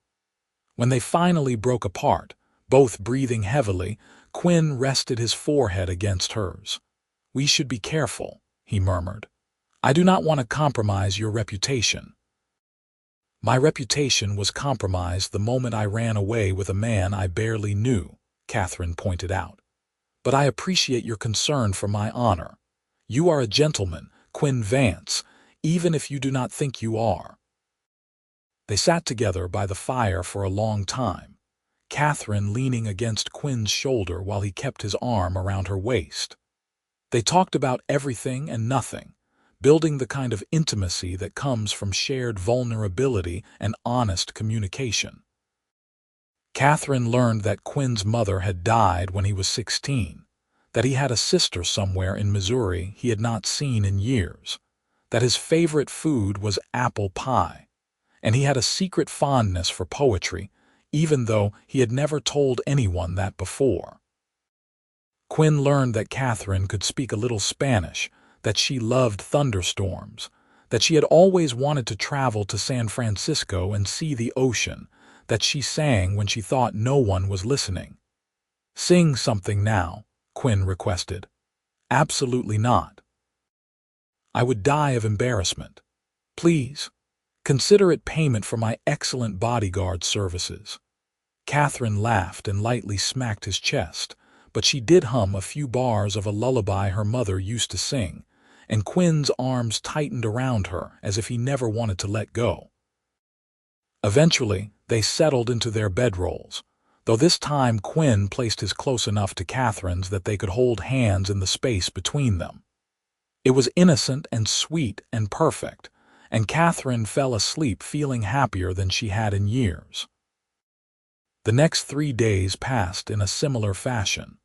Speaker 1: When they finally broke apart, both breathing heavily, Quinn rested his forehead against hers. "We should be careful," he murmured. "I do not want to compromise your reputation." "My reputation was compromised the moment I ran away with a man I barely knew," Katherine pointed out. "But I appreciate your concern for my honor. You are a gentleman, Quinn Vance, even if you do not think you are." They sat together by the fire for a long time, Katherine leaning against Quinn's shoulder while he kept his arm around her waist. They talked about everything and nothing, building the kind of intimacy that comes from shared vulnerability and honest communication. Katherine learned that Quinn's mother had died when he was 16, that he had a sister somewhere in Missouri he had not seen in years, that his favorite food was apple pie, and he had a secret fondness for poetry, even though he had never told anyone that before. Quinn learned that Katherine could speak a little Spanish, that she loved thunderstorms, that she had always wanted to travel to San Francisco and see the ocean, that she sang when she thought no one was listening. "Sing something now," Quinn requested. "Absolutely not. I would die of embarrassment. Please, consider it payment for my excellent bodyguard services." Katherine laughed and lightly smacked his chest, but she did hum a few bars of a lullaby her mother used to sing, and Quinn's arms tightened around her as if he never wanted to let go. Eventually, they settled into their bedrolls, though this time Quinn placed his close enough to Katherine's that they could hold hands in the space between them. It was innocent and sweet and perfect, and Katherine fell asleep feeling happier than she had in years. The next 3 days passed in a similar fashion.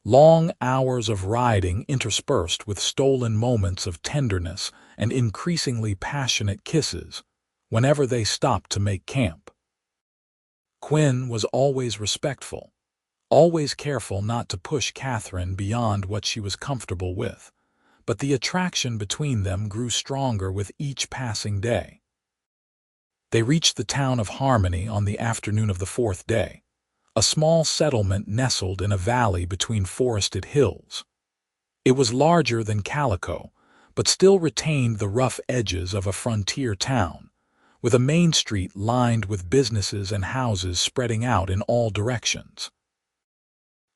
Speaker 1: Long hours of riding interspersed with stolen moments of tenderness and increasingly passionate kisses whenever they stopped to make camp. Quinn was always respectful, always careful not to push Katherine beyond what she was comfortable with, but the attraction between them grew stronger with each passing day. They reached the town of Harmony on the afternoon of the 4th day, a small settlement nestled in a valley between forested hills. It was larger than Calico, but still retained the rough edges of a frontier town, with a main street lined with businesses and houses spreading out in all directions.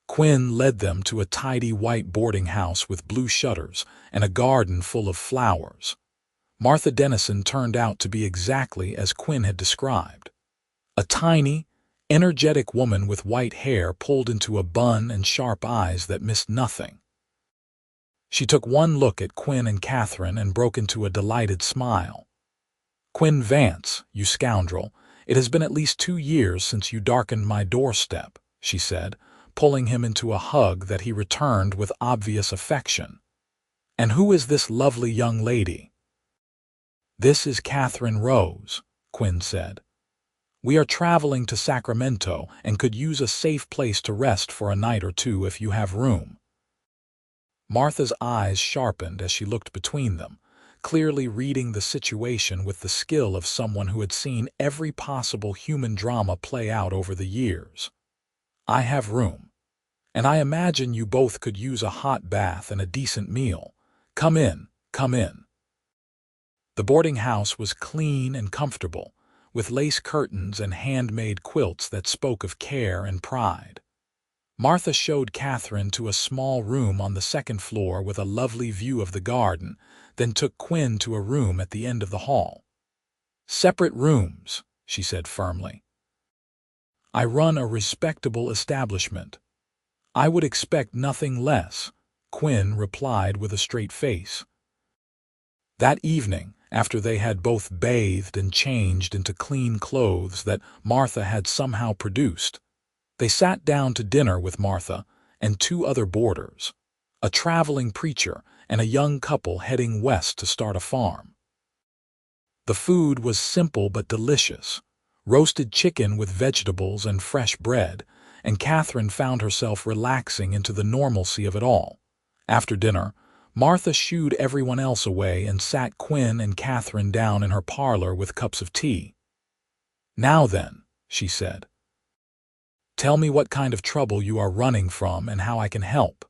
Speaker 1: Quinn led them to a tidy white boarding house with blue shutters and a garden full of flowers. Martha Dennison turned out to be exactly as Quinn had described. A tiny, energetic woman with white hair pulled into a bun and sharp eyes that missed nothing. She took one look at Quinn and Katherine and broke into a delighted smile. "Quinn Vance, you scoundrel, it has been at least 2 years since you darkened my doorstep," she said, pulling him into a hug that he returned with obvious affection. "And who is this lovely young lady?" "This is Katherine Rose," Quinn said. "We are traveling to Sacramento and could use a safe place to rest for a night or 2 if you have room." Martha's eyes sharpened as she looked between them, clearly reading the situation with the skill of someone who had seen every possible human drama play out over the years. "I have room. And I imagine you both could use a hot bath and a decent meal. Come in, come in." The boarding house was clean and comfortable, with lace curtains and handmade quilts that spoke of care and pride. Martha showed Katherine to a small room on the 2nd floor with a lovely view of the garden, then took Quinn to a room at the end of the hall. "Separate rooms," she said firmly. "I run a respectable establishment. I would expect nothing less," Quinn replied with a straight face. That evening, after they had both bathed and changed into clean clothes that Martha had somehow produced, they sat down to dinner with Martha and 2 other boarders, a traveling preacher and a young couple heading west to start a farm. The food was simple but delicious: roasted chicken with vegetables and fresh bread, and Katherine found herself relaxing into the normalcy of it all. After dinner, Martha shooed everyone else away and sat Quinn and Katherine down in her parlor with cups of tea. "Now then," she said, "tell me what kind of trouble you are running from and how I can help."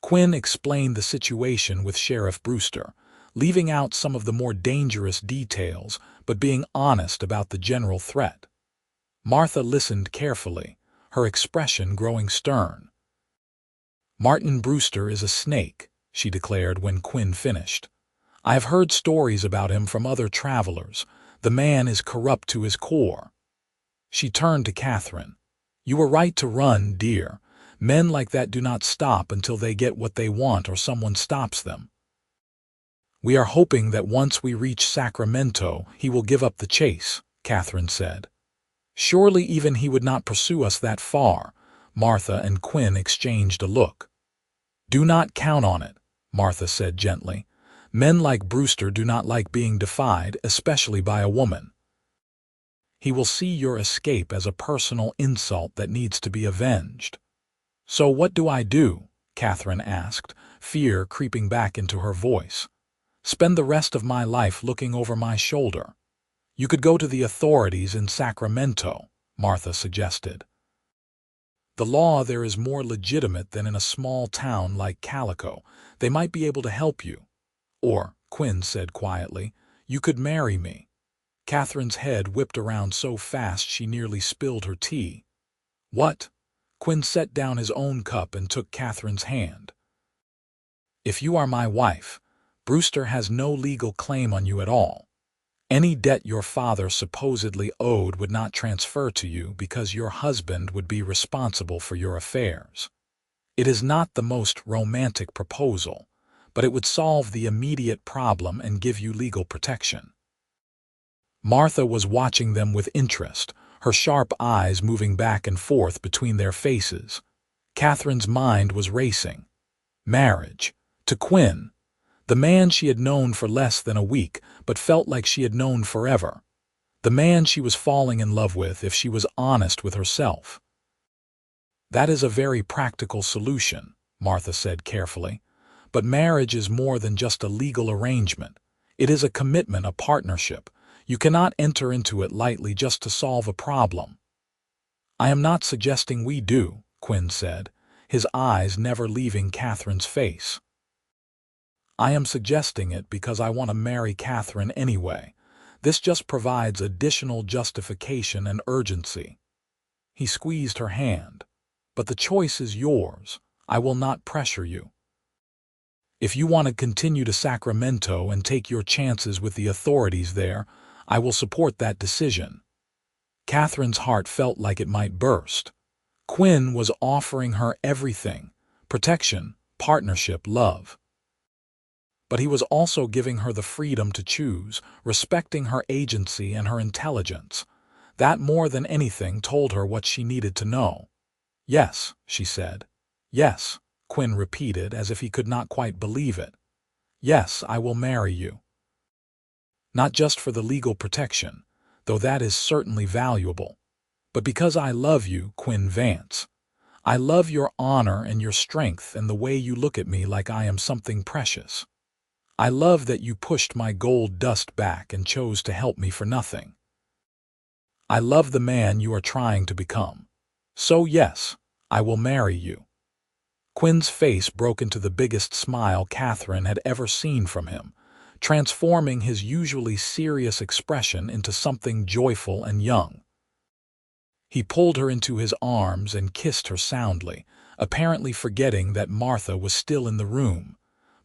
Speaker 1: Quinn explained the situation with Sheriff Brewster, leaving out some of the more dangerous details but being honest about the general threat. Martha listened carefully, her expression growing stern. "Martin Brewster is a snake," she declared when Quinn finished. "I have heard stories about him from other travelers. The man is corrupt to his core." She turned to Katherine. "You were right to run, dear. Men like that do not stop until they get what they want or someone stops them." "We are hoping that once we reach Sacramento, he will give up the chase," Katherine said. "Surely even he would not pursue us that far." Martha and Quinn exchanged a look. "Do not count on it," Martha said gently. "Men like Brewster do not like being defied, especially by a woman. He will see your escape as a personal insult that needs to be avenged." "So what do I do?" Katherine asked, fear creeping back into her voice. Spend the rest of my life looking over my shoulder. You could go to the authorities in Sacramento, Martha suggested. The law there is more legitimate than in a small town like Calico. They might be able to help you. Or, Quinn said quietly, you could marry me. Catherine's head whipped around so fast she nearly spilled her tea. What? Quinn set down his own cup and took Catherine's hand. If you are my wife, Brewster has no legal claim on you at all. Any debt your father supposedly owed would not transfer to you because your husband would be responsible for your affairs. It is not the most romantic proposal, but it would solve the immediate problem and give you legal protection. Martha was watching them with interest, her sharp eyes moving back and forth between their faces. Catherine's mind was racing. Marriage. To Quinn, the man she had known for less than a week but felt like she had known forever. The man she was falling in love with if she was honest with herself. That is a very practical solution, Martha said carefully. But marriage is more than just a legal arrangement. It is a commitment, a partnership. You cannot enter into it lightly just to solve a problem. I am not suggesting we do, Quinn said, his eyes never leaving Catherine's face. I am suggesting it because I want to marry Katherine anyway. This just provides additional justification and urgency. He squeezed her hand. But the choice is yours. I will not pressure you. If you want to continue to Sacramento and take your chances with the authorities there, I will support that decision. Catherine's heart felt like it might burst. Quinn was offering her everything: protection, partnership, love. But he was also giving her the freedom to choose, respecting her agency and her intelligence. That more than anything told her what she needed to know. Yes, she said. Yes, Quinn repeated as if he could not quite believe it. Yes, I will marry you. Not just for the legal protection, though that is certainly valuable, but because I love you, Quinn Vance. I love your honor and your strength and the way you look at me like I am something precious. I love that you pushed my gold dust back and chose to help me for nothing. I love the man you are trying to become. So yes, I will marry you. Quinn's face broke into the biggest smile Katherine had ever seen from him, transforming his usually serious expression into something joyful and young. He pulled her into his arms and kissed her soundly, apparently forgetting that Martha was still in the room.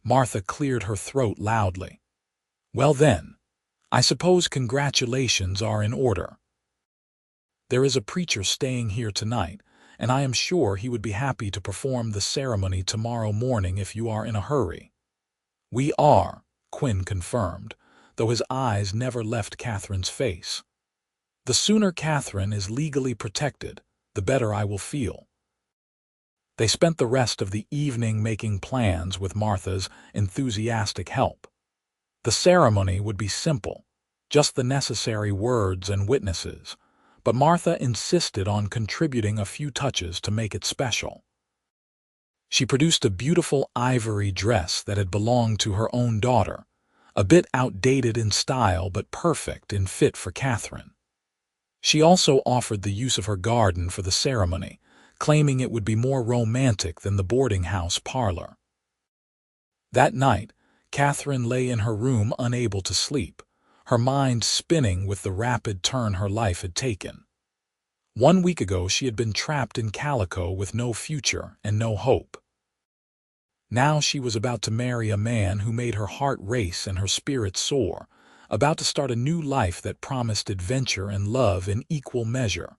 Speaker 1: Martha cleared her throat loudly. Well then, I suppose congratulations are in order. There is a preacher staying here tonight, and I am sure he would be happy to perform the ceremony tomorrow morning if you are in a hurry. We are, Quinn confirmed, though his eyes never left Catherine's face. The sooner Katherine is legally protected, the better I will feel. They spent the rest of the evening making plans with Martha's enthusiastic help. The ceremony would be simple, just the necessary words and witnesses, but Martha insisted on contributing a few touches to make it special. She produced a beautiful ivory dress that had belonged to her own daughter, a bit outdated in style but perfect in fit for Katherine. She also offered the use of her garden for the ceremony, claiming it would be more romantic than the boarding house parlor. That night, Katherine lay in her room unable to sleep, her mind spinning with the rapid turn her life had taken. 1 week ago she had been trapped in Calico with no future and no hope. Now she was about to marry a man who made her heart race and her spirit soar, about to start a new life that promised adventure and love in equal measure.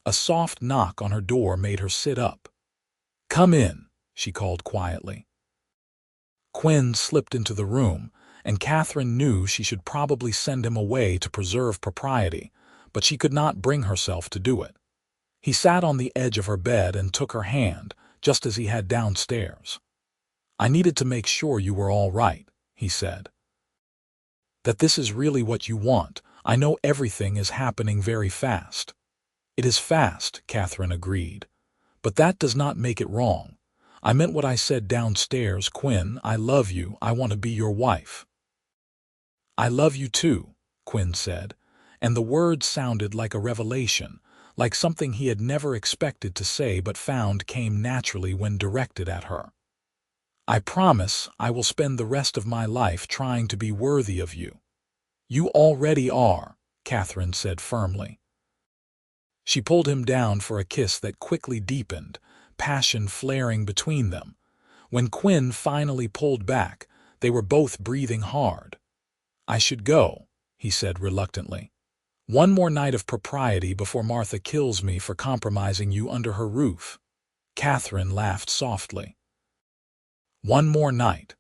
Speaker 1: A soft knock on her door made her sit up. Come in, she called quietly. Quinn slipped into the room, and Katherine knew she should probably send him away to preserve propriety, but she could not bring herself to do it. He sat on the edge of her bed and took her hand, just as he had downstairs. I needed to make sure you were all right, he said. That this is really what you want. I know everything is happening very fast. It is fast, Katherine agreed. But that does not make it wrong. I meant what I said downstairs, Quinn. I love you. I want to be your wife. "I love you too," Quinn said, and the words sounded like a revelation, like something he had never expected to say but found came naturally when directed at her. "I promise I will spend the rest of my life trying to be worthy of you." "You already are," Katherine said firmly. She pulled him down for a kiss that quickly deepened, passion flaring between them. When Quinn finally pulled back, they were both breathing hard. "I should go," he said reluctantly. "One more night of propriety before Martha kills me for compromising you under her roof." Katherine laughed softly. "One more night.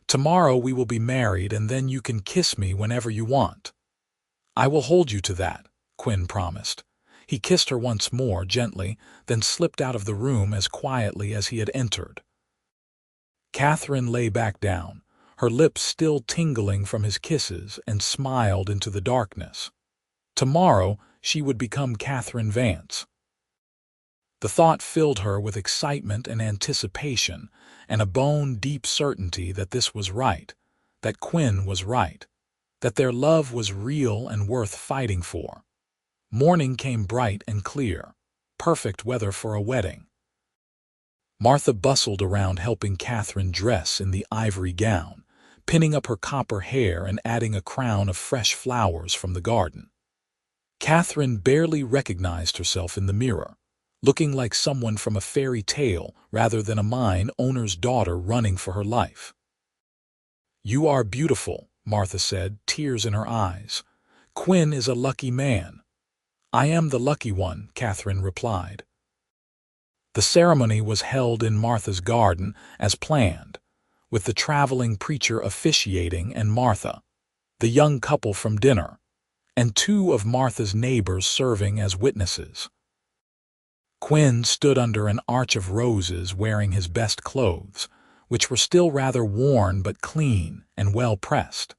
Speaker 1: Tomorrow we will be married, and then you can kiss me whenever you want." "I will hold you to that," Quinn promised. He kissed her once more, gently, then slipped out of the room as quietly as he had entered. Katherine lay back down, her lips still tingling from his kisses, and smiled into the darkness. Tomorrow she would become Katherine Vance. The thought filled her with excitement and anticipation, and a bone-deep certainty that this was right, that Quinn was right, that their love was real and worth fighting for. Morning came bright and clear, perfect weather for a wedding. Martha bustled around helping Katherine dress in the ivory gown, pinning up her copper hair and adding a crown of fresh flowers from the garden. Katherine barely recognized herself in the mirror, looking like someone from a fairy tale rather than a mine owner's daughter running for her life. "You are beautiful," Martha said, tears in her eyes. "Quinn is a lucky man." "I am the lucky one," Katherine replied. The ceremony was held in Martha's garden as planned, with the traveling preacher officiating and Martha, the young couple from dinner, and two of Martha's neighbors serving as witnesses. Quinn stood under an arch of roses wearing his best clothes, which were still rather worn but clean and well pressed.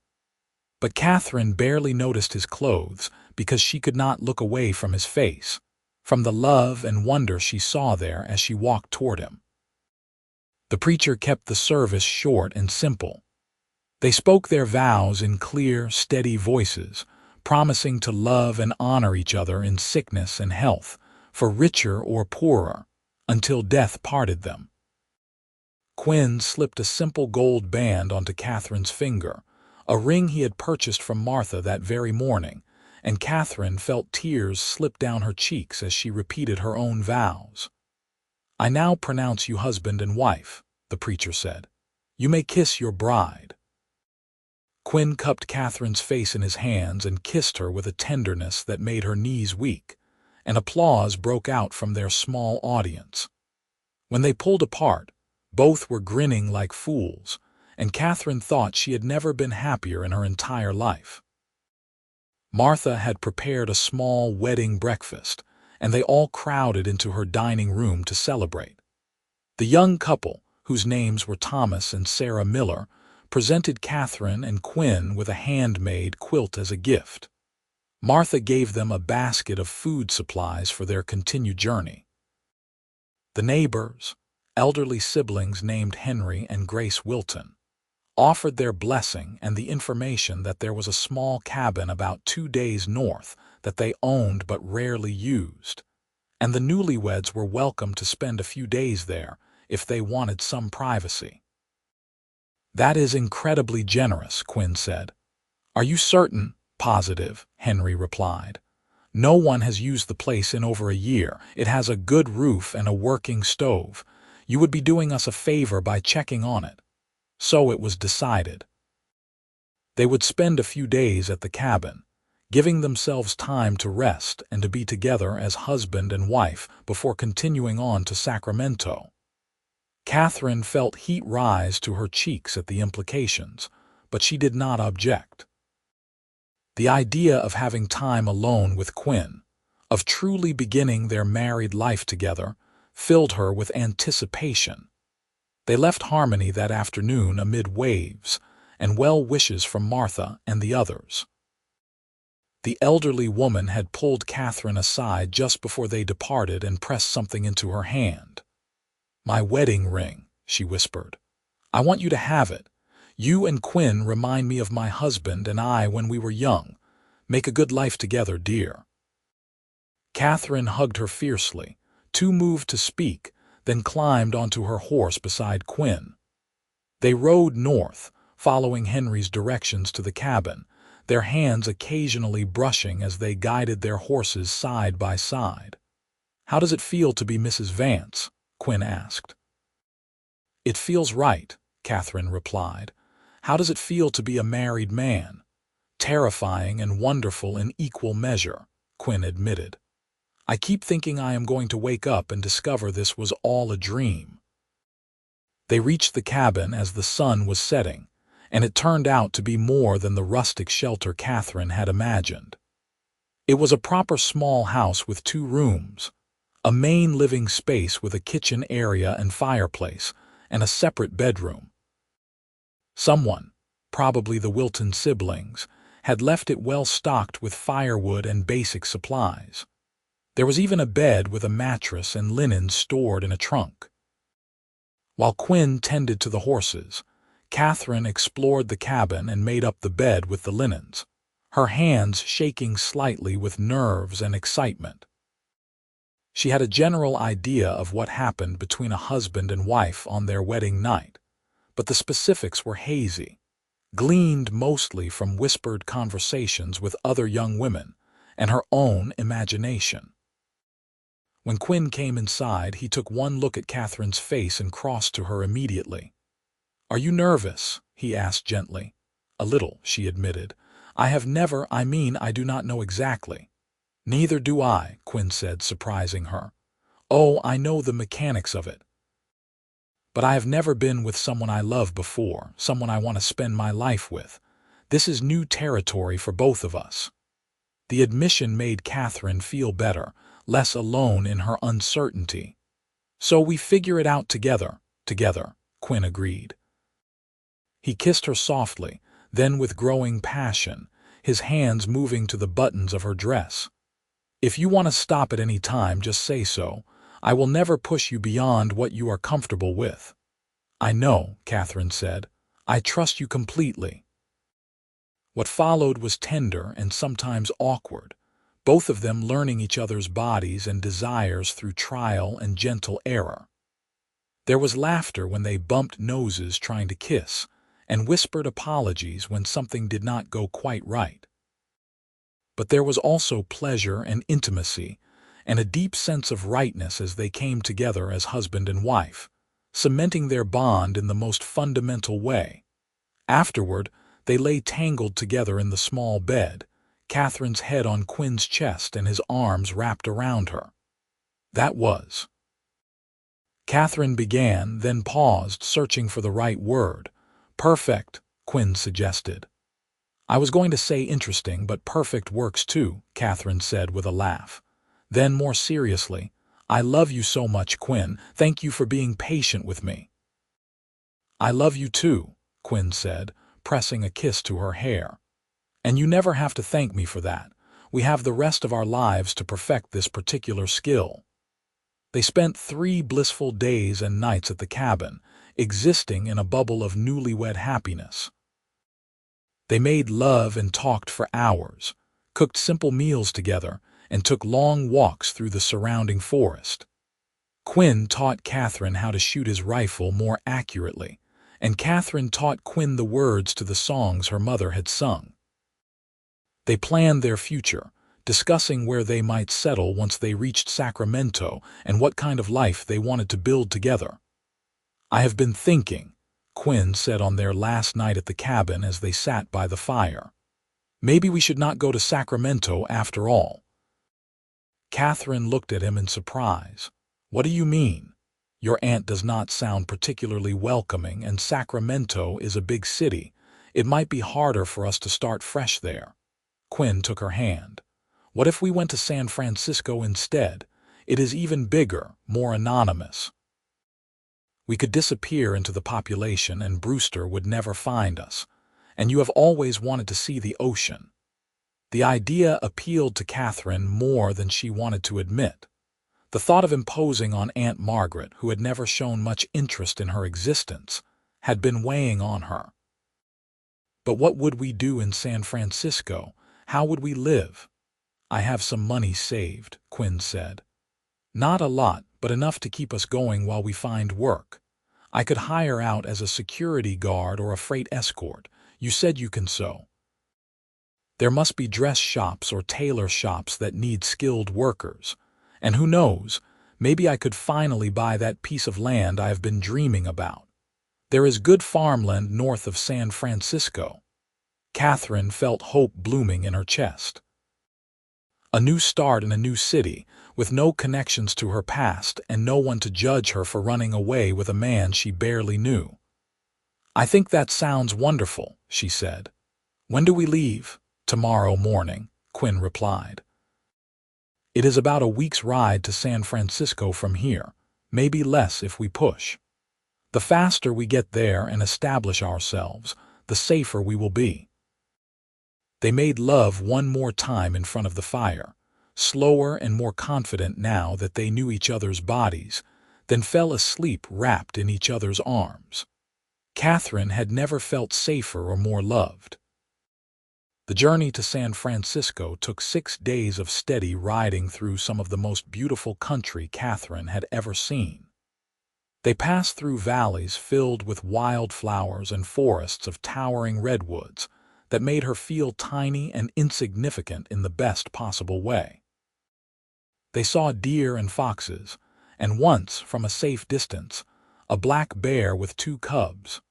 Speaker 1: But Katherine barely noticed his clothes because she could not look away from his face, from the love and wonder she saw there as she walked toward him. The preacher kept the service short and simple. They spoke their vows in clear, steady voices, promising to love and honor each other in sickness and health, for richer or poorer, until death parted them. Quinn slipped a simple gold band onto Katherine's finger, a ring he had purchased from Martha that very morning, and Katherine felt tears slip down her cheeks as she repeated her own vows. "I now pronounce you husband and wife," the preacher said. "You may kiss your bride." Quinn cupped Katherine's face in his hands and kissed her with a tenderness that made her knees weak, and applause broke out from their small audience. When they pulled apart, both were grinning like fools, and Katherine thought she had never been happier in her entire life. Martha had prepared a small wedding breakfast, and they all crowded into her dining room to celebrate. The young couple, whose names were Thomas and Sarah Miller, presented Katherine and Quinn with a handmade quilt as a gift. Martha gave them a basket of food supplies for their continued journey. The neighbors, elderly siblings named Henry and Grace Wilton, offered their blessing and the information that there was a small cabin about 2 days north that they owned but rarely used, and the newlyweds were welcome to spend a few days there if they wanted some privacy. "That is incredibly generous," Quinn said. "Are you certain?" "Positive," Henry replied. "No one has used the place in over a year. It has a good roof and a working stove. You would be doing us a favor by checking on it." So it was decided. They would spend a few days at the cabin, giving themselves time to rest and to be together as husband and wife before continuing on to Sacramento. Katherine felt heat rise to her cheeks at the implications, but she did not object. The idea of having time alone with Quinn, of truly beginning their married life together, filled her with anticipation. They left Harmony that afternoon amid waves and well wishes from Martha and the others. The elderly woman had pulled Katherine aside just before they departed and pressed something into her hand. "My wedding ring," she whispered. "I want you to have it. You and Quinn remind me of my husband and I when we were young. Make a good life together, dear." Katherine hugged her fiercely, too moved to speak, then climbed onto her horse beside Quinn. They rode north, following Henry's directions to the cabin, their hands occasionally brushing as they guided their horses side by side. "How does it feel to be Mrs. Vance?" Quinn asked. "It feels right," Katherine replied. "How does it feel to be a married man?" "Terrifying and wonderful in equal measure," Quinn admitted. "I keep thinking I am going to wake up and discover this was all a dream." They reached the cabin as the sun was setting, and it turned out to be more than the rustic shelter Katherine had imagined. It was a proper small house with 2 rooms, a main living space with a kitchen area and fireplace, and a separate bedroom. Someone, probably the Wilton siblings, had left it well stocked with firewood and basic supplies. There was even a bed with a mattress and linen stored in a trunk. While Quinn tended to the horses, Katherine explored the cabin and made up the bed with the linens, her hands shaking slightly with nerves and excitement. She had a general idea of what happened between a husband and wife on their wedding night, but the specifics were hazy, gleaned mostly from whispered conversations with other young women and her own imagination. When Quinn came inside, he took one look at Katherine's face and crossed to her immediately. "Are you nervous?" he asked gently. "A little," she admitted. I do not know exactly." "Neither do I," Quinn said, surprising her. "Oh, I know the mechanics of it. But I have never been with someone I love before, someone I want to spend my life with. This is new territory for both of us." The admission made Katherine feel better, less alone in her uncertainty. "So we figure it out together, Quinn agreed. He kissed her softly, then with growing passion, his hands moving to the buttons of her dress. "If you want to stop at any time, just say so. I will never push you beyond what you are comfortable with." "I know," Katherine said. "I trust you completely." What followed was tender and sometimes awkward, both of them learning each other's bodies and desires through trial and gentle error. There was laughter when they bumped noses trying to kiss, and whispered apologies when something did not go quite right. But there was also pleasure and intimacy, and a deep sense of rightness as they came together as husband and wife, cementing their bond in the most fundamental way. Afterward, they lay tangled together in the small bed, Katherine's head on Quinn's chest and his arms wrapped around her. "That was—" Katherine began, then paused, searching for the right word. "Perfect," Quinn suggested. "I was going to say interesting, but perfect works too," Katherine said with a laugh. Then, more seriously, "I love you so much, Quinn. Thank you for being patient with me." "I love you too," Quinn said, pressing a kiss to her hair. "And you never have to thank me for that. We have the rest of our lives to perfect this particular skill." They spent 3 blissful days and nights at the cabin, existing in a bubble of newlywed happiness. They made love and talked for hours, cooked simple meals together, and took long walks through the surrounding forest. Quinn taught Katherine how to shoot his rifle more accurately, and Katherine taught Quinn the words to the songs her mother had sung. They planned their future, discussing where they might settle once they reached Sacramento and what kind of life they wanted to build together. "I have been thinking," Quinn said on their last night at the cabin as they sat by the fire. "Maybe we should not go to Sacramento after all." Katherine looked at him in surprise. "What do you mean? Your aunt does not sound particularly welcoming, and Sacramento is a big city. It might be harder for us to start fresh there." Quinn took her hand. "What if we went to San Francisco instead? It is even bigger, more anonymous. We could disappear into the population and Brewster would never find us. And you have always wanted to see the ocean." The idea appealed to Katherine more than she wanted to admit. The thought of imposing on Aunt Margaret, who had never shown much interest in her existence, had been weighing on her. But what would we do in San Francisco? How would we live? I have some money saved, Quinn said. Not a lot, but enough to keep us going while we find work. I could hire out as a security guard or a freight escort. You said you can sew. There must be dress shops or tailor shops that need skilled workers. And who knows, maybe I could finally buy that piece of land I have been dreaming about. There is good farmland north of San Francisco. Katherine felt hope blooming in her chest. A new start in a new city, with no connections to her past and no one to judge her for running away with a man she barely knew. I think that sounds wonderful, she said. When do we leave? Tomorrow morning, Quinn replied. It is about a week's ride to San Francisco from here, maybe less if we push. The faster we get there and establish ourselves, the safer we will be. They made love one more time in front of the fire, slower and more confident now that they knew each other's bodies, then fell asleep wrapped in each other's arms. Katherine had never felt safer or more loved. The journey to San Francisco took 6 days of steady riding through some of the most beautiful country Katherine had ever seen. They passed through valleys filled with wildflowers and forests of towering redwoods that made her feel tiny and insignificant in the best possible way. They saw deer and foxes, and once, from a safe distance, a black bear with 2 cubs.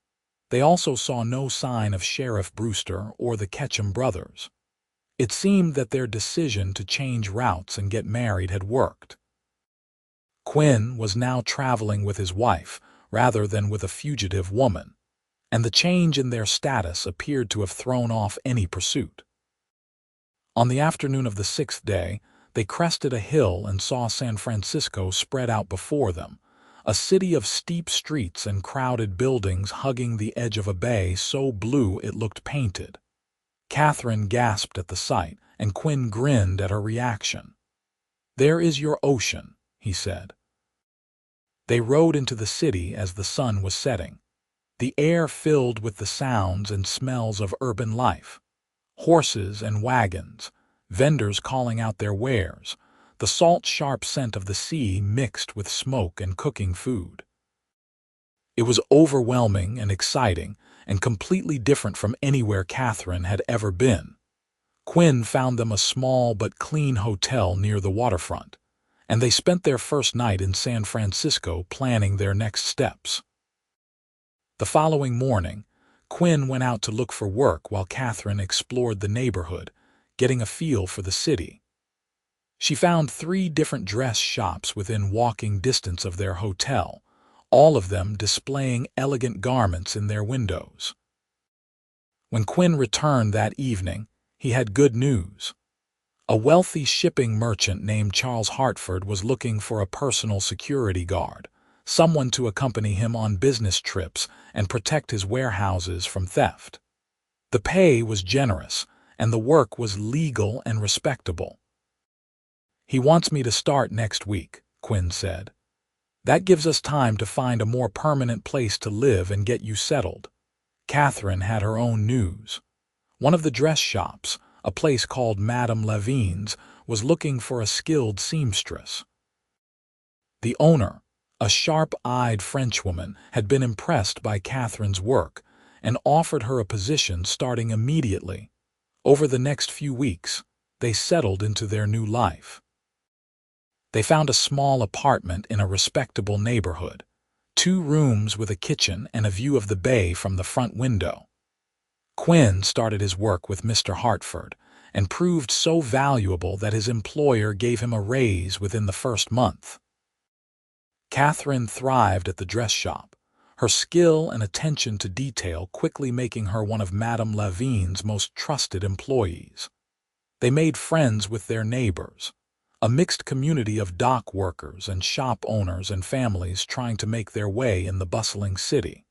Speaker 1: They also saw no sign of Sheriff Brewster or the Ketchum brothers. It seemed that their decision to change routes and get married had worked. Quinn was now traveling with his wife rather than with a fugitive woman, and the change in their status appeared to have thrown off any pursuit. On the afternoon of the 6th day, they crested a hill and saw San Francisco spread out before them, a city of steep streets and crowded buildings hugging the edge of a bay so blue it looked painted. Katherine gasped at the sight, and Quinn grinned at her reaction. "There is your ocean," he said. They rode into the city as the sun was setting, the air filled with the sounds and smells of urban life. Horses and wagons, vendors calling out their wares, the salt-sharp scent of the sea mixed with smoke and cooking food. It was overwhelming and exciting, and completely different from anywhere Katherine had ever been. Quinn found them a small but clean hotel near the waterfront, and they spent their first night in San Francisco planning their next steps. The following morning, Quinn went out to look for work while Katherine explored the neighborhood, getting a feel for the city. She found 3 different dress shops within walking distance of their hotel, all of them displaying elegant garments in their windows. When Quinn returned that evening, he had good news. A wealthy shipping merchant named Charles Hartford was looking for a personal security guard, someone to accompany him on business trips and protect his warehouses from theft. The pay was generous, and the work was legal and respectable. "He wants me to start next week," Quinn said. "That gives us time to find a more permanent place to live and get you settled." Katherine had her own news. One of the dress shops, a place called Madame Levine's, was looking for a skilled seamstress. The owner, a sharp-eyed Frenchwoman, had been impressed by Katherine's work and offered her a position starting immediately. Over the next few weeks, they settled into their new life. They found a small apartment in a respectable neighborhood, 2 rooms with a kitchen and a view of the bay from the front window. Quinn started his work with Mr. Hartford and proved so valuable that his employer gave him a raise within the first month. Katherine thrived at the dress shop, her skill and attention to detail quickly making her one of Madame Levine's most trusted employees. They made friends with their neighbors, a mixed community of dock workers and shop owners and families trying to make their way in the bustling city.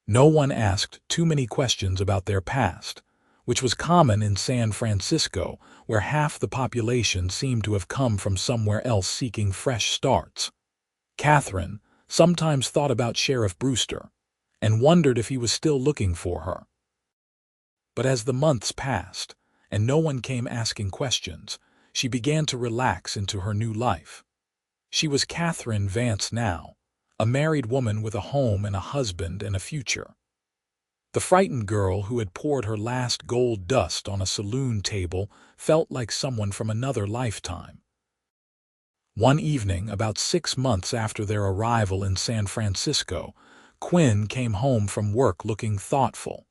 Speaker 1: No one asked too many questions about their past, which was common in San Francisco, where half the population seemed to have come from somewhere else seeking fresh starts. Katherine sometimes thought about Sheriff Brewster and wondered if he was still looking for her. But as the months passed, and no one came asking questions, she began to relax into her new life. She was Katherine Vance now, a married woman with a home and a husband and a future. The frightened girl who had poured her last gold dust on a saloon table felt like someone from another lifetime. One evening, about 6 months after their arrival in San Francisco, Quinn came home from work looking thoughtful.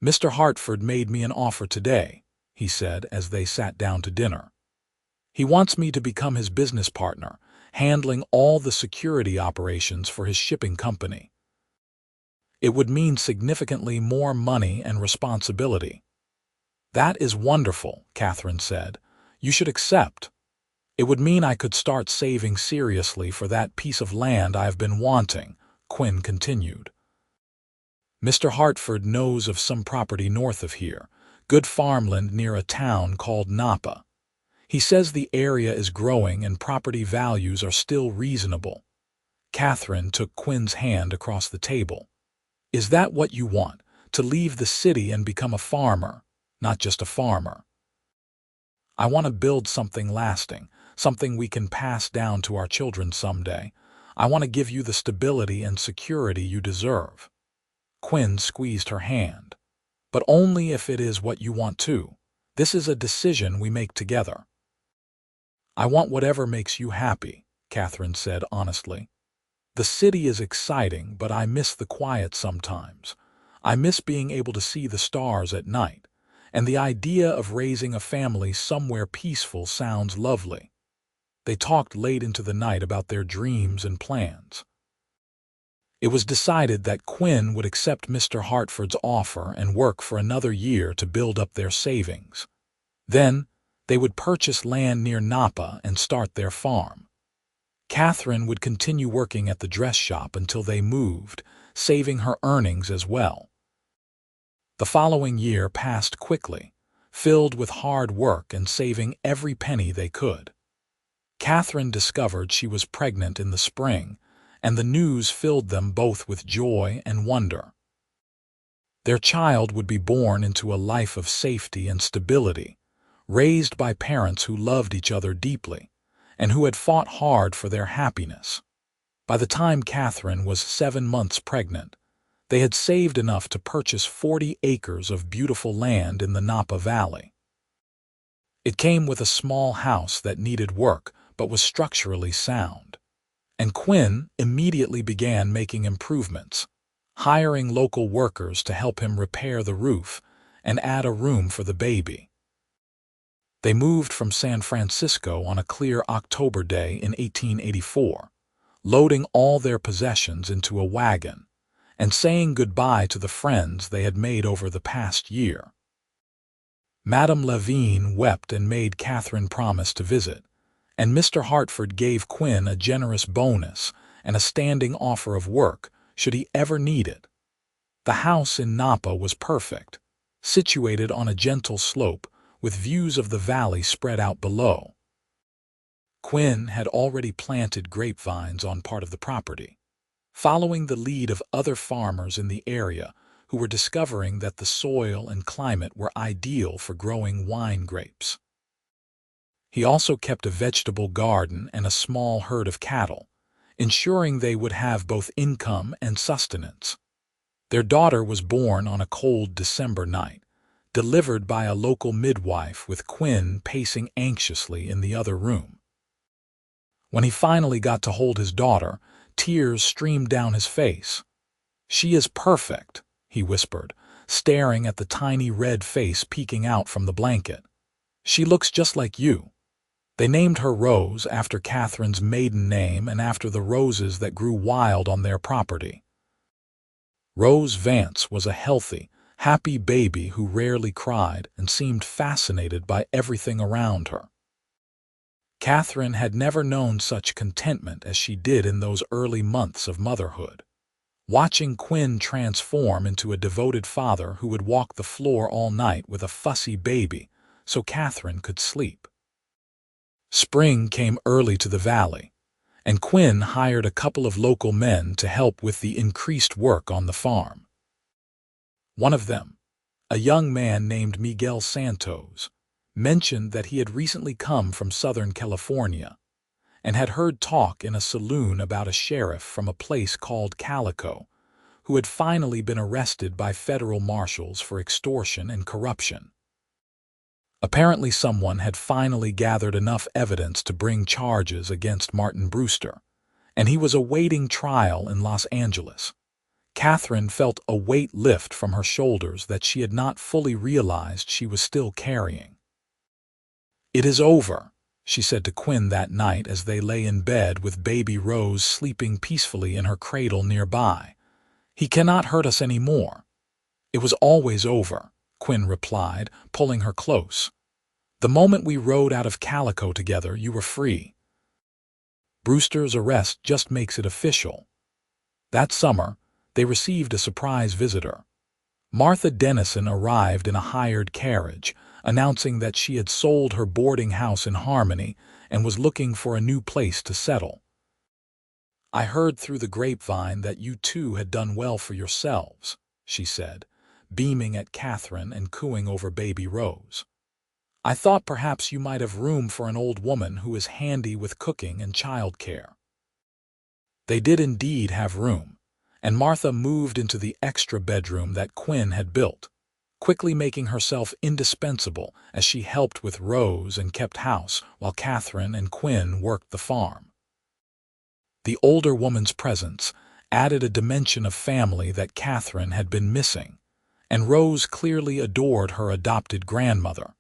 Speaker 1: "Mr. Hartford made me an offer today," he said as they sat down to dinner. "He wants me to become his business partner, handling all the security operations for his shipping company. It would mean significantly more money and responsibility." "That is wonderful," Katherine said. "You should accept. It would mean I could start saving seriously for that piece of land I have been wanting," Quinn continued. "Mr. Hartford knows of some property north of here, good farmland near a town called Napa. He says the area is growing and property values are still reasonable." Katherine took Quinn's hand across the table. "Is that what you want, to leave the city and become a farmer, not just a farmer?" "I want to build something lasting, something we can pass down to our children someday. I want to give you the stability and security you deserve." Quinn squeezed her hand. "But only if it is what you want too. This is a decision we make together." "I want whatever makes you happy," Katherine said honestly. "The city is exciting, but I miss the quiet sometimes. I miss being able to see the stars at night, and the idea of raising a family somewhere peaceful sounds lovely." They talked late into the night about their dreams and plans. It was decided that Quinn would accept Mr. Hartford's offer and work for another year to build up their savings. Then, they would purchase land near Napa and start their farm. Katherine would continue working at the dress shop until they moved, saving her earnings as well. The following year passed quickly, filled with hard work and saving every penny they could. Katherine discovered she was pregnant in the spring, and the news filled them both with joy and wonder. Their child would be born into a life of safety and stability, raised by parents who loved each other deeply, and who had fought hard for their happiness. By the time Katherine was 7 months pregnant, they had saved enough to purchase 40 acres of beautiful land in the Napa Valley. It came with a small house that needed work but was structurally sound. And Quinn immediately began making improvements, hiring local workers to help him repair the roof and add a room for the baby. They moved from San Francisco on a clear October day in 1884, loading all their possessions into a wagon and saying goodbye to the friends they had made over the past year. Madame Levine wept and made Katherine promise to visit, and Mr. Hartford gave Quinn a generous bonus and a standing offer of work should he ever need it. The house in Napa was perfect, situated on a gentle slope with views of the valley spread out below. Quinn had already planted grapevines on part of the property, following the lead of other farmers in the area who were discovering that the soil and climate were ideal for growing wine grapes. He also kept a vegetable garden and a small herd of cattle, ensuring they would have both income and sustenance. Their daughter was born on a cold December night, delivered by a local midwife with Quinn pacing anxiously in the other room. When he finally got to hold his daughter, tears streamed down his face. "She is perfect," he whispered, staring at the tiny red face peeking out from the blanket. "She looks just like you." They named her Rose after Katherine's maiden name and after the roses that grew wild on their property. Rose Vance was a healthy, happy baby who rarely cried and seemed fascinated by everything around her. Katherine had never known such contentment as she did in those early months of motherhood. Watching Quinn transform into a devoted father who would walk the floor all night with a fussy baby so Katherine could sleep. Spring came early to the valley, and Quinn hired a couple of local men to help with the increased work on the farm. One of them, a young man named Miguel Santos, mentioned that he had recently come from Southern California and had heard talk in a saloon about a sheriff from a place called Calico, who had finally been arrested by federal marshals for extortion and corruption. Apparently someone had finally gathered enough evidence to bring charges against Martin Brewster, and he was awaiting trial in Los Angeles. Katherine felt a weight lift from her shoulders that she had not fully realized she was still carrying. "It is over," she said to Quinn that night as they lay in bed with baby Rose sleeping peacefully in her cradle nearby. "He cannot hurt us any more." "It was always over," Quinn replied, pulling her close. "The moment we rode out of Calico together, you were free. Brewster's arrest just makes it official." That summer, they received a surprise visitor. Martha Dennison arrived in a hired carriage, announcing that she had sold her boarding house in Harmony and was looking for a new place to settle. "I heard through the grapevine that you two had done well for yourselves," she said, beaming at Katherine and cooing over baby Rose. "I thought perhaps you might have room for an old woman who is handy with cooking and childcare." They did indeed have room, and Martha moved into the extra bedroom that Quinn had built, quickly making herself indispensable as she helped with Rose and kept house while Katherine and Quinn worked the farm. The older woman's presence added a dimension of family that Katherine had been missing, and Rose clearly adored her adopted grandmother.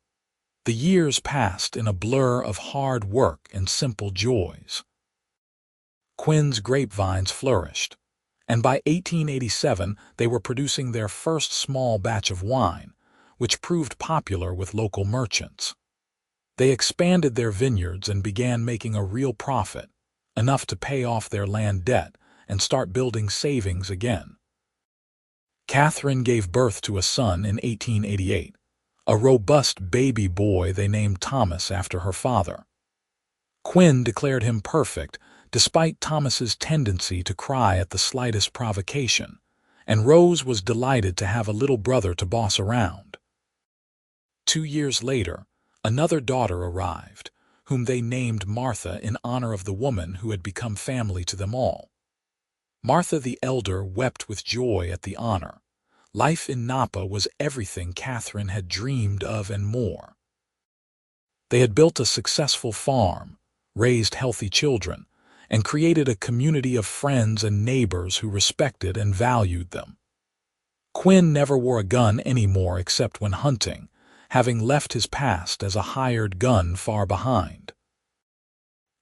Speaker 1: The years passed in a blur of hard work and simple joys. Quinn's grapevines flourished, and by 1887 they were producing their first small batch of wine, which proved popular with local merchants. They expanded their vineyards and began making a real profit, enough to pay off their land debt and start building savings again. Katherine gave birth to a son in 1888, a robust baby boy they named Thomas after her father. Quinn declared him perfect, despite Thomas's tendency to cry at the slightest provocation, and Rose was delighted to have a little brother to boss around. 2 years later, another daughter arrived, whom they named Martha in honor of the woman who had become family to them all. Martha the elder wept with joy at the honor. Life in Napa was everything Katherine had dreamed of and more. They had built a successful farm, raised healthy children, and created a community of friends and neighbors who respected and valued them. Quinn never wore a gun anymore except when hunting, having left his past as a hired gun far behind.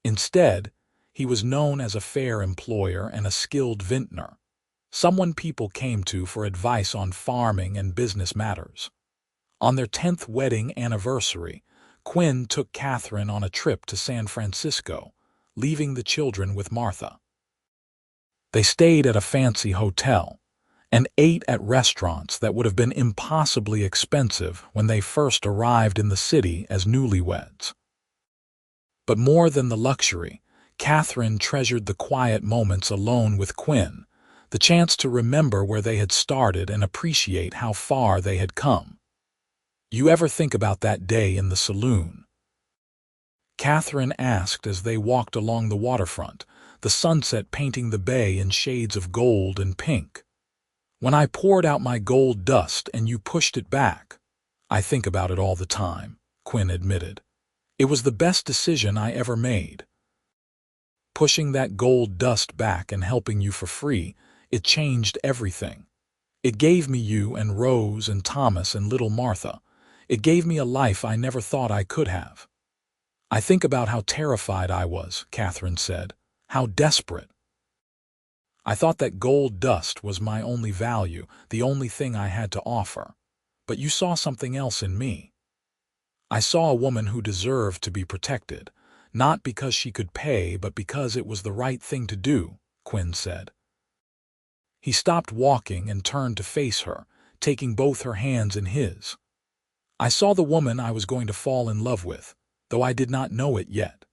Speaker 1: Instead, he was known as a fair employer and a skilled vintner, someone people came to for advice on farming and business matters. On their 10th wedding anniversary, Quinn took Katherine on a trip to San Francisco, leaving the children with Martha. They stayed at a fancy hotel and ate at restaurants that would have been impossibly expensive when they first arrived in the city as newlyweds. But more than the luxury, Katherine treasured the quiet moments alone with Quinn, the chance to remember where they had started and appreciate how far they had come. "You ever think about that day in the saloon?" Katherine asked as they walked along the waterfront, the sunset painting the bay in shades of gold and pink. "When I poured out my gold dust and you pushed it back." "I think about it all the time," Quinn admitted. "It was the best decision I ever made. Pushing that gold dust back and helping you for free, it changed everything. It gave me you and Rose and Thomas and little Martha. It gave me a life I never thought I could have." "I think about how terrified I was," Katherine said. "How desperate. I thought that gold dust was my only value, the only thing I had to offer. But you saw something else in me. I saw a woman who deserved to be protected, not because she could pay, but because it was the right thing to do," Quinn said. He stopped walking and turned to face her, taking both her hands in his. "I saw the woman I was going to fall in love with, though I did not know it yet."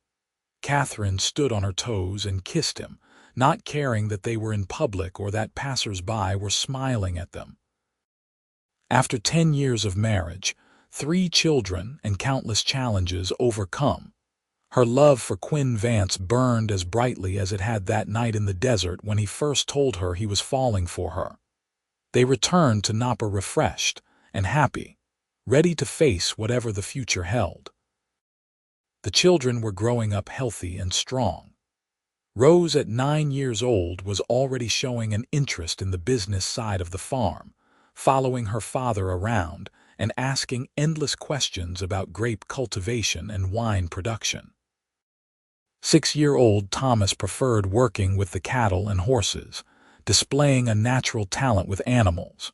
Speaker 1: Katherine stood on her toes and kissed him, not caring that they were in public or that passers-by were smiling at them. After 10 years of marriage, 3 children, and countless challenges overcome, her love for Quinn Vance burned as brightly as it had that night in the desert when he first told her he was falling for her. They returned to Napa refreshed and happy, ready to face whatever the future held. The children were growing up healthy and strong. Rose, at 9 years old, was already showing an interest in the business side of the farm, following her father around and asking endless questions about grape cultivation and wine production. 6-year-old Thomas preferred working with the cattle and horses, displaying a natural talent with animals.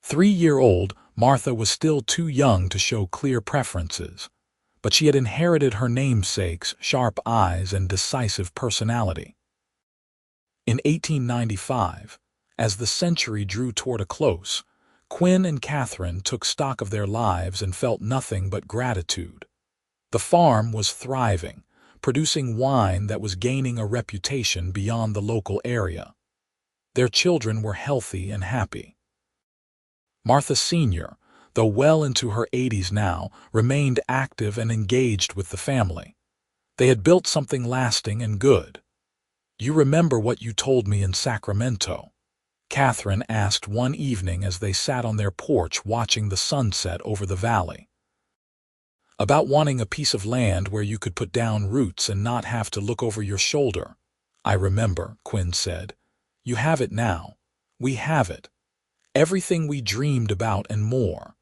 Speaker 1: 3-year-old Martha was still too young to show clear preferences, but she had inherited her namesake's sharp eyes and decisive personality. In 1895, as the century drew toward a close, Quinn and Katherine took stock of their lives and felt nothing but gratitude. The farm was thriving, producing wine that was gaining a reputation beyond the local area. Their children were healthy and happy. Martha Sr., though well into her 80s now, remained active and engaged with the family. They had built something lasting and good. "You remember what you told me in Sacramento?" Katherine asked one evening as they sat on their porch watching the sunset over the valley. "About wanting a piece of land where you could put down roots and not have to look over your shoulder." "I remember," Quinn said. "You have it now. We have it. Everything we dreamed about and more."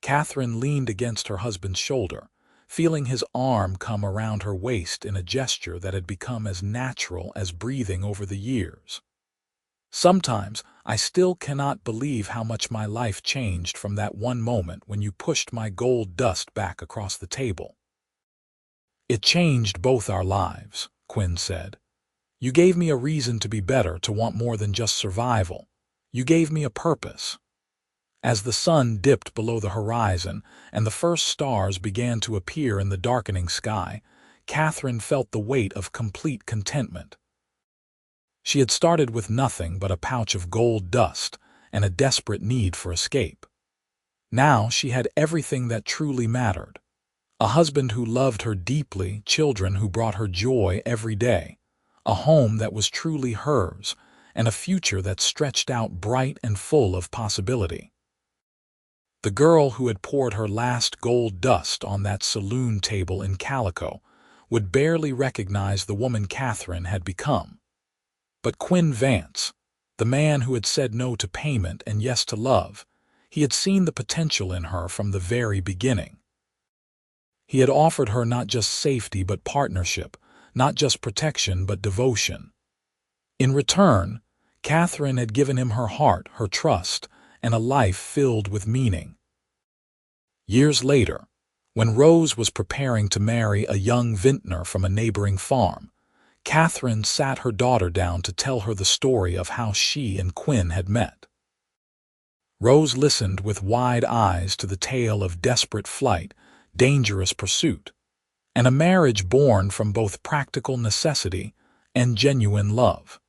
Speaker 1: Katherine leaned against her husband's shoulder, feeling his arm come around her waist in a gesture that had become as natural as breathing over the years. "Sometimes I still cannot believe how much my life changed from that one moment when you pushed my gold dust back across the table." "It changed both our lives," Quinn said. "You gave me a reason to be better, to want more than just survival. You gave me a purpose." As the sun dipped below the horizon and the first stars began to appear in the darkening sky, Katherine felt the weight of complete contentment. She had started with nothing but a pouch of gold dust and a desperate need for escape. Now she had everything that truly mattered: a husband who loved her deeply, children who brought her joy every day, a home that was truly hers, and a future that stretched out bright and full of possibility. The girl who had poured her last gold dust on that saloon table in Calico would barely recognize the woman Katherine had become. But Quinn Vance, the man who had said no to payment and yes to love, he had seen the potential in her from the very beginning. He had offered her not just safety but partnership, not just protection but devotion. In return, Katherine had given him her heart, her trust, and a life filled with meaning. Years later, when Rose was preparing to marry a young vintner from a neighboring farm, Katherine sat her daughter down to tell her the story of how she and Quinn had met. Rose listened with wide eyes to the tale of desperate flight, dangerous pursuit, and a marriage born from both practical necessity and genuine love.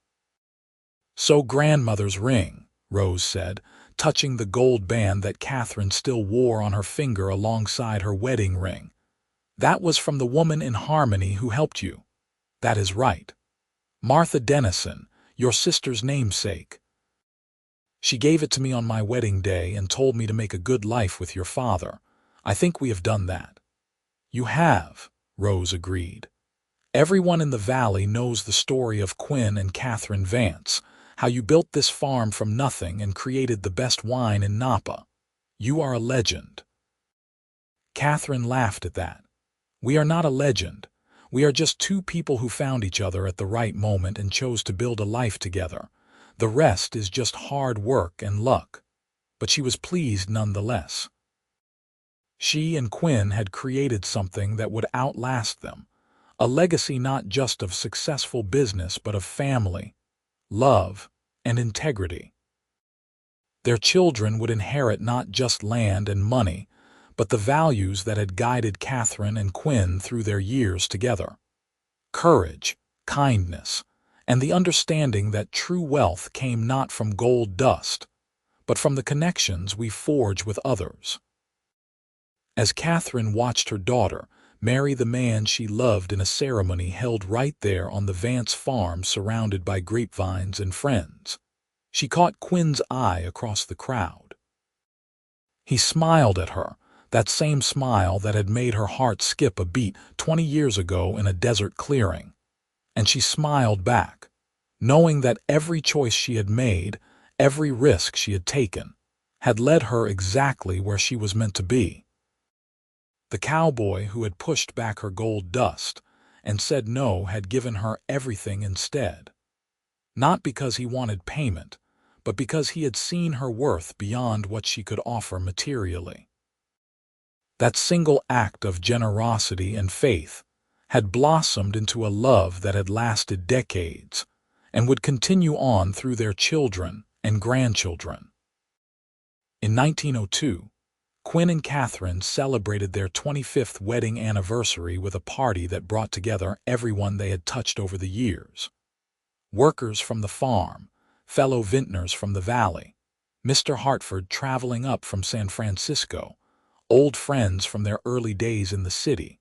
Speaker 1: "So grandmother's ring," Rose said, touching the gold band that Katherine still wore on her finger alongside her wedding ring. "That was from the woman in Harmony who helped you." "That is right. Martha Dennison, your sister's namesake. She gave it to me on my wedding day and told me to make a good life with your father. I think we have done that." "You have," Rose agreed. "Everyone in the valley knows the story of Quinn and Katherine Vance, how you built this farm from nothing and created the best wine in Napa. You are a legend." Katherine laughed at that. "We are not a legend. We are just two people who found each other at the right moment and chose to build a life together. The rest is just hard work and luck." But she was pleased nonetheless. She and Quinn had created something that would outlast them, a legacy not just of successful business but of family, love, and integrity. Their children would inherit not just land and money, but the values that had guided Katherine and Quinn through their years together: courage, kindness, and the understanding that true wealth came not from gold dust, but from the connections we forge with others. As Katherine watched her daughter marry the man she loved in a ceremony held right there on the Vance farm surrounded by grapevines and friends, she caught Quinn's eye across the crowd. He smiled at her, that same smile that had made her heart skip a beat 20 years ago in a desert clearing. And she smiled back, knowing that every choice she had made, every risk she had taken, had led her exactly where she was meant to be. The cowboy who had pushed back her gold dust and said no had given her everything instead. Not because he wanted payment, but because he had seen her worth beyond what she could offer materially. That single act of generosity and faith had blossomed into a love that had lasted decades and would continue on through their children and grandchildren. In 1902, Quinn and Katherine celebrated their 25th wedding anniversary with a party that brought together everyone they had touched over the years. Workers from the farm, fellow vintners from the valley, Mr. Hartford traveling up from San Francisco, old friends from their early days in the city,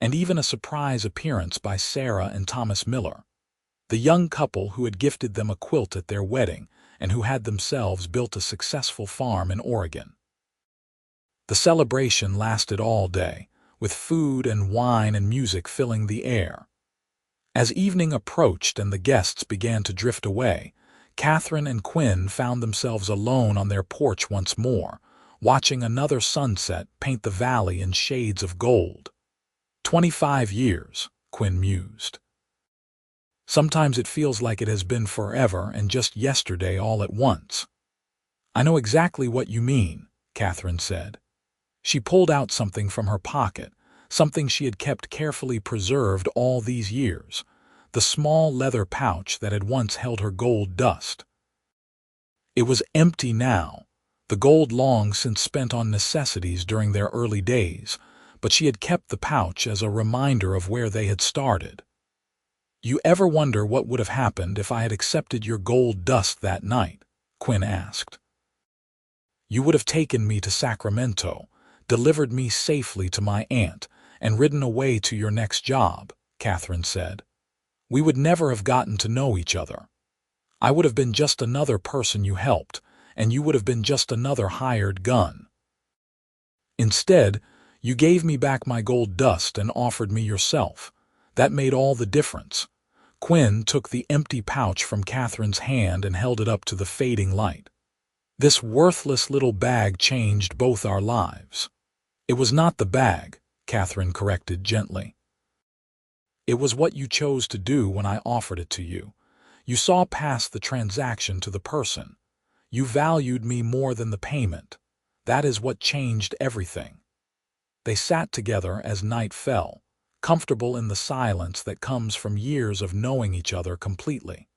Speaker 1: and even a surprise appearance by Sarah and Thomas Miller, the young couple who had gifted them a quilt at their wedding and who had themselves built a successful farm in Oregon. The celebration lasted all day, with food and wine and music filling the air. As evening approached and the guests began to drift away, Katherine and Quinn found themselves alone on their porch once more, watching another sunset paint the valley in shades of gold. 25 years, Quinn mused. Sometimes it feels like it has been forever and just yesterday all at once. I know exactly what you mean, Katherine said. She pulled out something from her pocket, something she had kept carefully preserved all these years, the small leather pouch that had once held her gold dust. It was empty now, the gold long since spent on necessities during their early days, but she had kept the pouch as a reminder of where they had started. You ever wonder what would have happened if I had accepted your gold dust that night? Quinn asked. You would have taken me to Sacramento, delivered me safely to my aunt, and ridden away to your next job, Katherine said. We would never have gotten to know each other. I would have been just another person you helped, and you would have been just another hired gun. Instead, you gave me back my gold dust and offered me yourself. That made all the difference. Quinn took the empty pouch from Katherine's hand and held it up to the fading light. This worthless little bag changed both our lives. It was not the bag, Katherine corrected gently. It was what you chose to do when I offered it to you. You saw past the transaction to the person. You valued me more than the payment. That is what changed everything. They sat together as night fell, comfortable in the silence that comes from years of knowing each other completely.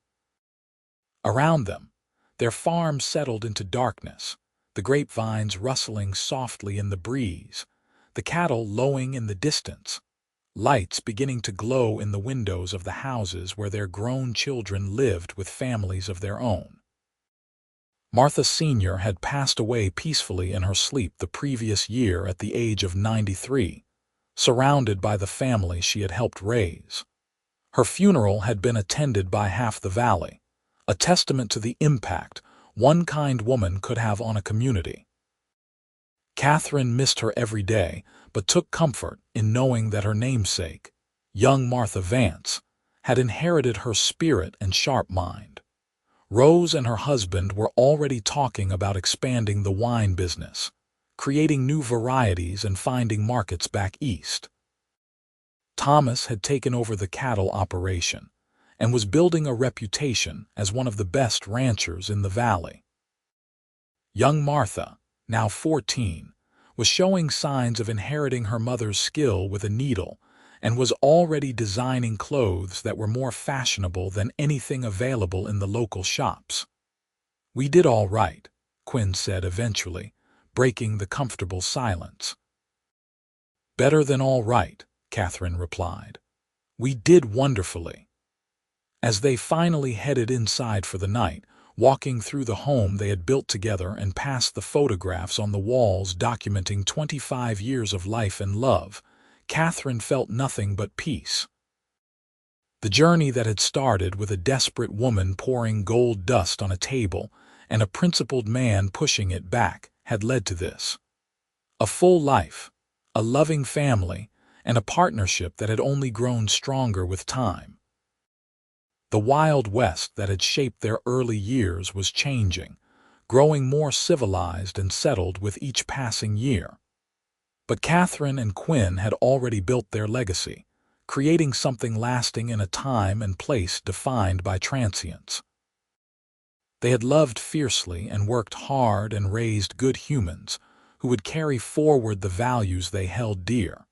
Speaker 1: Around them, their farm settled into darkness, the grapevines rustling softly in the breeze, the cattle lowing in the distance, lights beginning to glow in the windows of the houses where their grown children lived with families of their own. Martha Sr. had passed away peacefully in her sleep the previous year at the age of 93, surrounded by the family she had helped raise. Her funeral had been attended by half the valley, a testament to the impact one kind woman could have on a community. Katherine missed her every day, but took comfort in knowing that her namesake, young Martha Vance, had inherited her spirit and sharp mind. Rose and her husband were already talking about expanding the wine business, creating new varieties and finding markets back east. Thomas had taken over the cattle operation and was building a reputation as one of the best ranchers in the valley. Young Martha, now 14, was showing signs of inheriting her mother's skill with a needle and was already designing clothes that were more fashionable than anything available in the local shops. We did all right, Quinn said eventually, breaking the comfortable silence. Better than all right, Katherine replied. We did wonderfully. As they finally headed inside for the night, walking through the home they had built together and past the photographs on the walls documenting 25 years of life and love, Katherine felt nothing but peace. The journey that had started with a desperate woman pouring gold dust on a table and a principled man pushing it back had led to this. A full life, a loving family, and a partnership that had only grown stronger with time. The Wild West that had shaped their early years was changing, growing more civilized and settled with each passing year. But Katherine and Quinn had already built their legacy, creating something lasting in a time and place defined by transience. They had loved fiercely and worked hard and raised good humans who would carry forward the values they held dear.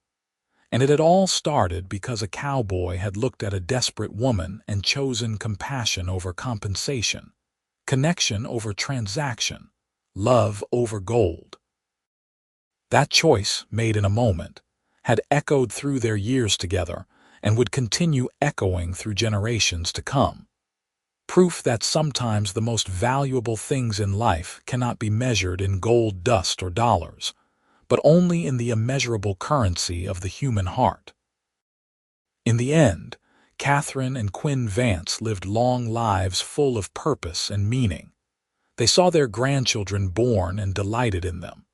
Speaker 1: And it had all started because a cowboy had looked at a desperate woman and chosen compassion over compensation, connection over transaction, love over gold. That choice, made in a moment, had echoed through their years together and would continue echoing through generations to come. Proof that sometimes the most valuable things in life cannot be measured in gold dust or dollars, but only in the immeasurable currency of the human heart. In the end, Katherine and Quinn Vance lived long lives full of purpose and meaning. They saw their grandchildren born and delighted in them.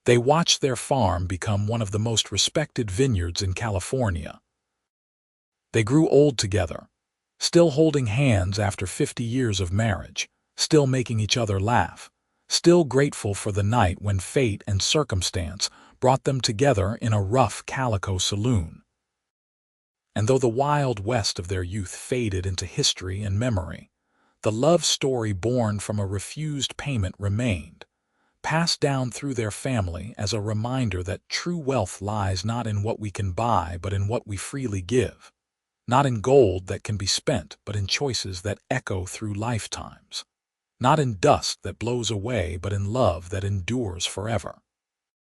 Speaker 1: They watched their farm become one of the most respected vineyards in California. They grew old together, still holding hands after 50 years of marriage, still making each other laugh, still grateful for the night when fate and circumstance brought them together in a rough calico saloon. And though the Wild West of their youth faded into history and memory, the love story born from a refused payment remained, passed down through their family as a reminder that true wealth lies not in what we can buy but in what we freely give, not in gold that can be spent but in choices that echo through lifetimes. Not in dust that blows away, but in love that endures forever.